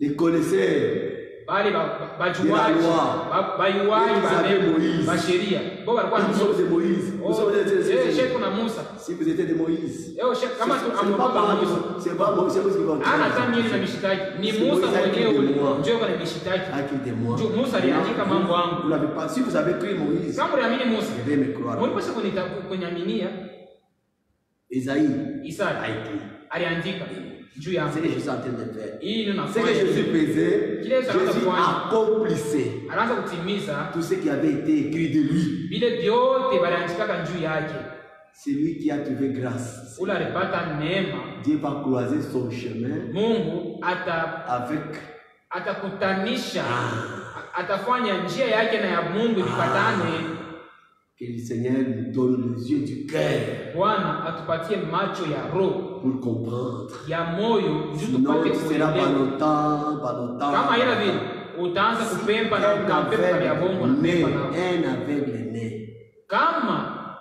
les connaisseurs. De la loi. Moïse. Nous sommes de Moïse. Si vous étiez de Moïse, c'est pas Moïse qui va vous n'avez pas. Si vous avez cru Moïse, vous devez me croire. Isaïe a écrit. C'est ce que je suis en train de faire. C'est que Jésus faisait, Jésus accomplissait tout ce qui avait été écrit de lui. C'est lui qui a trouvé grâce. Dieu va croiser son chemin avec Que le Seigneur nous donne les yeux du cœur Bwana atupatie macho ya roho pour comprendre. ya moyo juu Sinon, tupate ce sera pas kuelewa. longtemps, pas longtemps. Kama ila vile utaanza kupemba na ukampepa ya bongo na né, pepa na un aveugle né. kama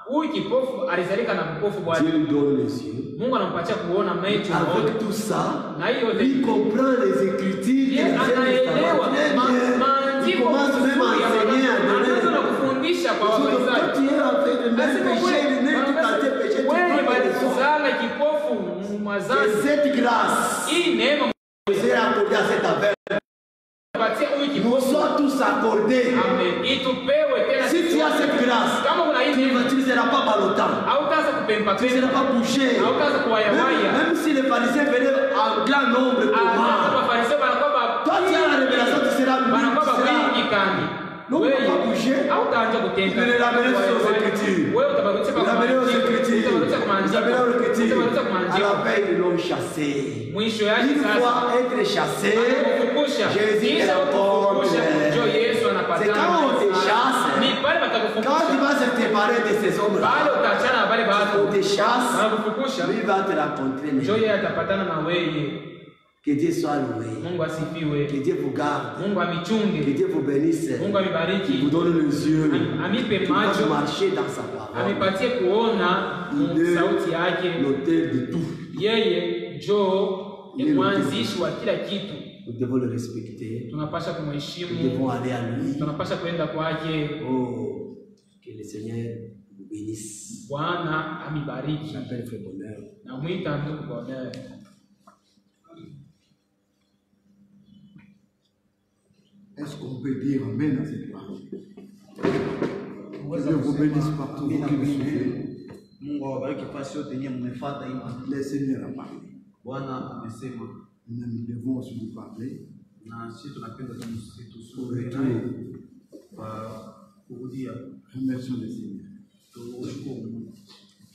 huyu kipofu alizalika na mpofu Bwana, Dieu lui donne les yeux. Mungu anampatia kuona macho ya roho. Avec tout ça, Na hiyo il comprend les Écritures. yeye anaelewa maandiko, commence même à enseigner, à donner. anaanza na kufundisha kwa Wafarisayo. Tu es aveugle, même péché, même tout à tes péchés, tu wewe peux les faire. balizala kipofu Et mwazazi, cette grâce hii neema sera accordée à cet aveugle. mpatia huyu Nous kipofu. sommes tous accordés. Amen. Itupewe tena. Si tu as cette grâce, Kama kuna hii neema, tu ne seras pas par le temps. hautaanza kupempa Tu ne pempa, seras pas bougé. hautaanza kuwayawaya. Même si les pharisiens venaient en grand nombre, comment? Mafarisayo banakuwa Toi, tu as la révélation, tu seras banakuwa wingi kandi. Non, on ne va pas bouger. Hautaanza kutenga. Tu les ramènes aux Écritures. Wewe utabarudisha Tu kwa les ramènes aux Écritures. utabarudisha kwa Tu les maandiko. ramènes aux Écritures. Utabarudisha kwa À maandiko. la veille, ils l'ont chassé. Mwisho yake Une sasa fois être chassé, anakukumbusha. Jésus est Kisha encore kukumbusha ndio Yesu c'est anapatana. quand on te chasse, Ni pale quand tu patakufukusha. vas se séparer de ces hommes-là, Pale utaachana na wale on watu. te chasse, Anakufukusha. lui va te rencontrer. Ndio yeye atapatana na wewe. Que Dieu soit loué. Mungu asifiwe. Que Dieu vous garde. Mungu Que amichunge. Dieu vous bénisse. Mungu Il amibariki. vous donne les yeux. Amipe Pour macho. marcher dans sa parole. Amipatie kuona Il est sauti yake. l'auteur de tout. Yeye njoo ni mwanzishi wa kila kitu. Nous devons le respecter. Tunapasha Nous kumheshimu. devons aller à lui. Tunapasha kwenda kwake. Oh, que le Seigneur vous bénisse. Bwana amibariki. J'appelle Frère Bonheur. Namwita ndugu Bonheur. Est-ce qu'on peut dire Amen à cette parole? Dieu vous bénisse partout où vous suivez. Mungu awabariki fasi yote yenye mmefuata hii. Le Seigneur a parlé. Bwana amesema Nous devons aussi vous parler. na sisi tunapenda Au tusubiri retour, naye kwa kurudia. remercions le Seigneur. Tushukuru Mungu.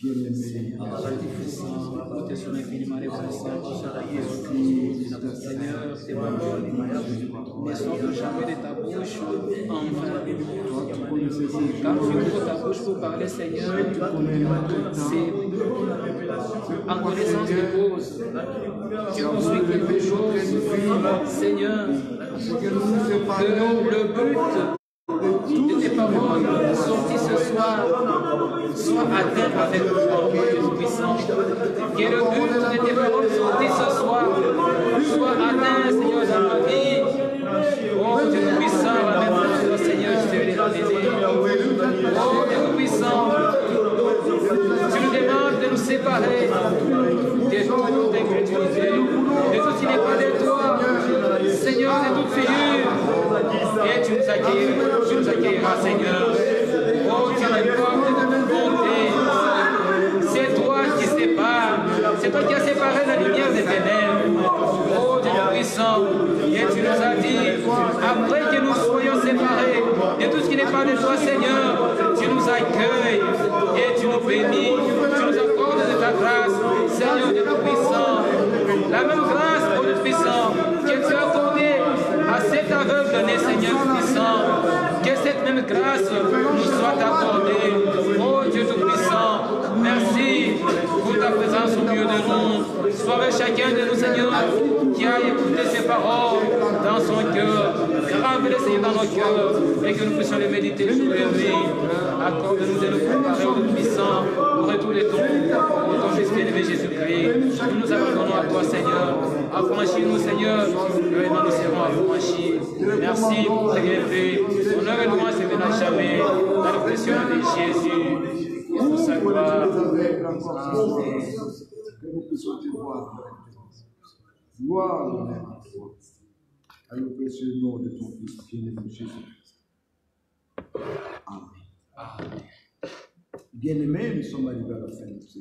Bien-aimé, Wote sont infiniment reconnaissants pour ça, Jésus-Christ. Seigneur, tes paroles ne sortent jamais de ta bouche en vain. Car tu ouvres ta bouche pour parler, Seigneur, c'est en connaissance de cause. Tu construis quelque chose, Seigneur, que le but de tes paroles sorties ce soir soit atteint avec toi, Dieu puissant. Que le but de tes paroles sorties ce soir soit atteint, Seigneur, dans ma vie. Oh Dieu puissant, ramène-moi, Seigneur, je te l'ai donné. Oh Dieu puissant, tu nous demandes de nous séparer de toute incrédulité, de tout ce qui n'est pas de toi, Seigneur, de toute figure. Et tu nous accueilleras, Seigneur. Oh, tu es porte de bonté. C'est toi qui sépares. C'est toi qui as séparé la lumière des ténèbres. Oh, Dieu puissant. Et tu nous as dit, après que nous soyons séparés de tout ce qui n'est pas de toi, Seigneur, tu nous accueilles et tu nous bénis. Tu nous accordes de ta grâce, Seigneur Dieu puissant. La même grâce, oh Dieu puissant, que tu as accordée à cet aveugle né, Seigneur puissant. Que cette même grâce nous soit accordée. Oh Dieu Tout-Puissant, merci pour ta présence au milieu de nous. Sois avec chacun de nous, Seigneur, qui a écouté ces paroles dans son cœur. Grave-les, Seigneur, dans nos cœurs et que nous puissions les méditer jour et nuit. Accorde-nous de nous préparer au Tout-Puissant au retour de ton Fils bien-aimé Jésus-Christ. Nous nous abandonnons à toi, Seigneur. Affranchis-nous, Seigneur. Vraiment, nous serons affranchis. Merci pour tes bienfaits. Honneur et louange se viennent à jamais. Dans le précieux nom de Jésus. Et pour sa gloire. que nous puissions te voir. Gloire à toi. À le précieux nom de ton Fils bien-aimé Jésus-Christ. Amen. Bien-aimés, nous sommes arrivés à la fin de ce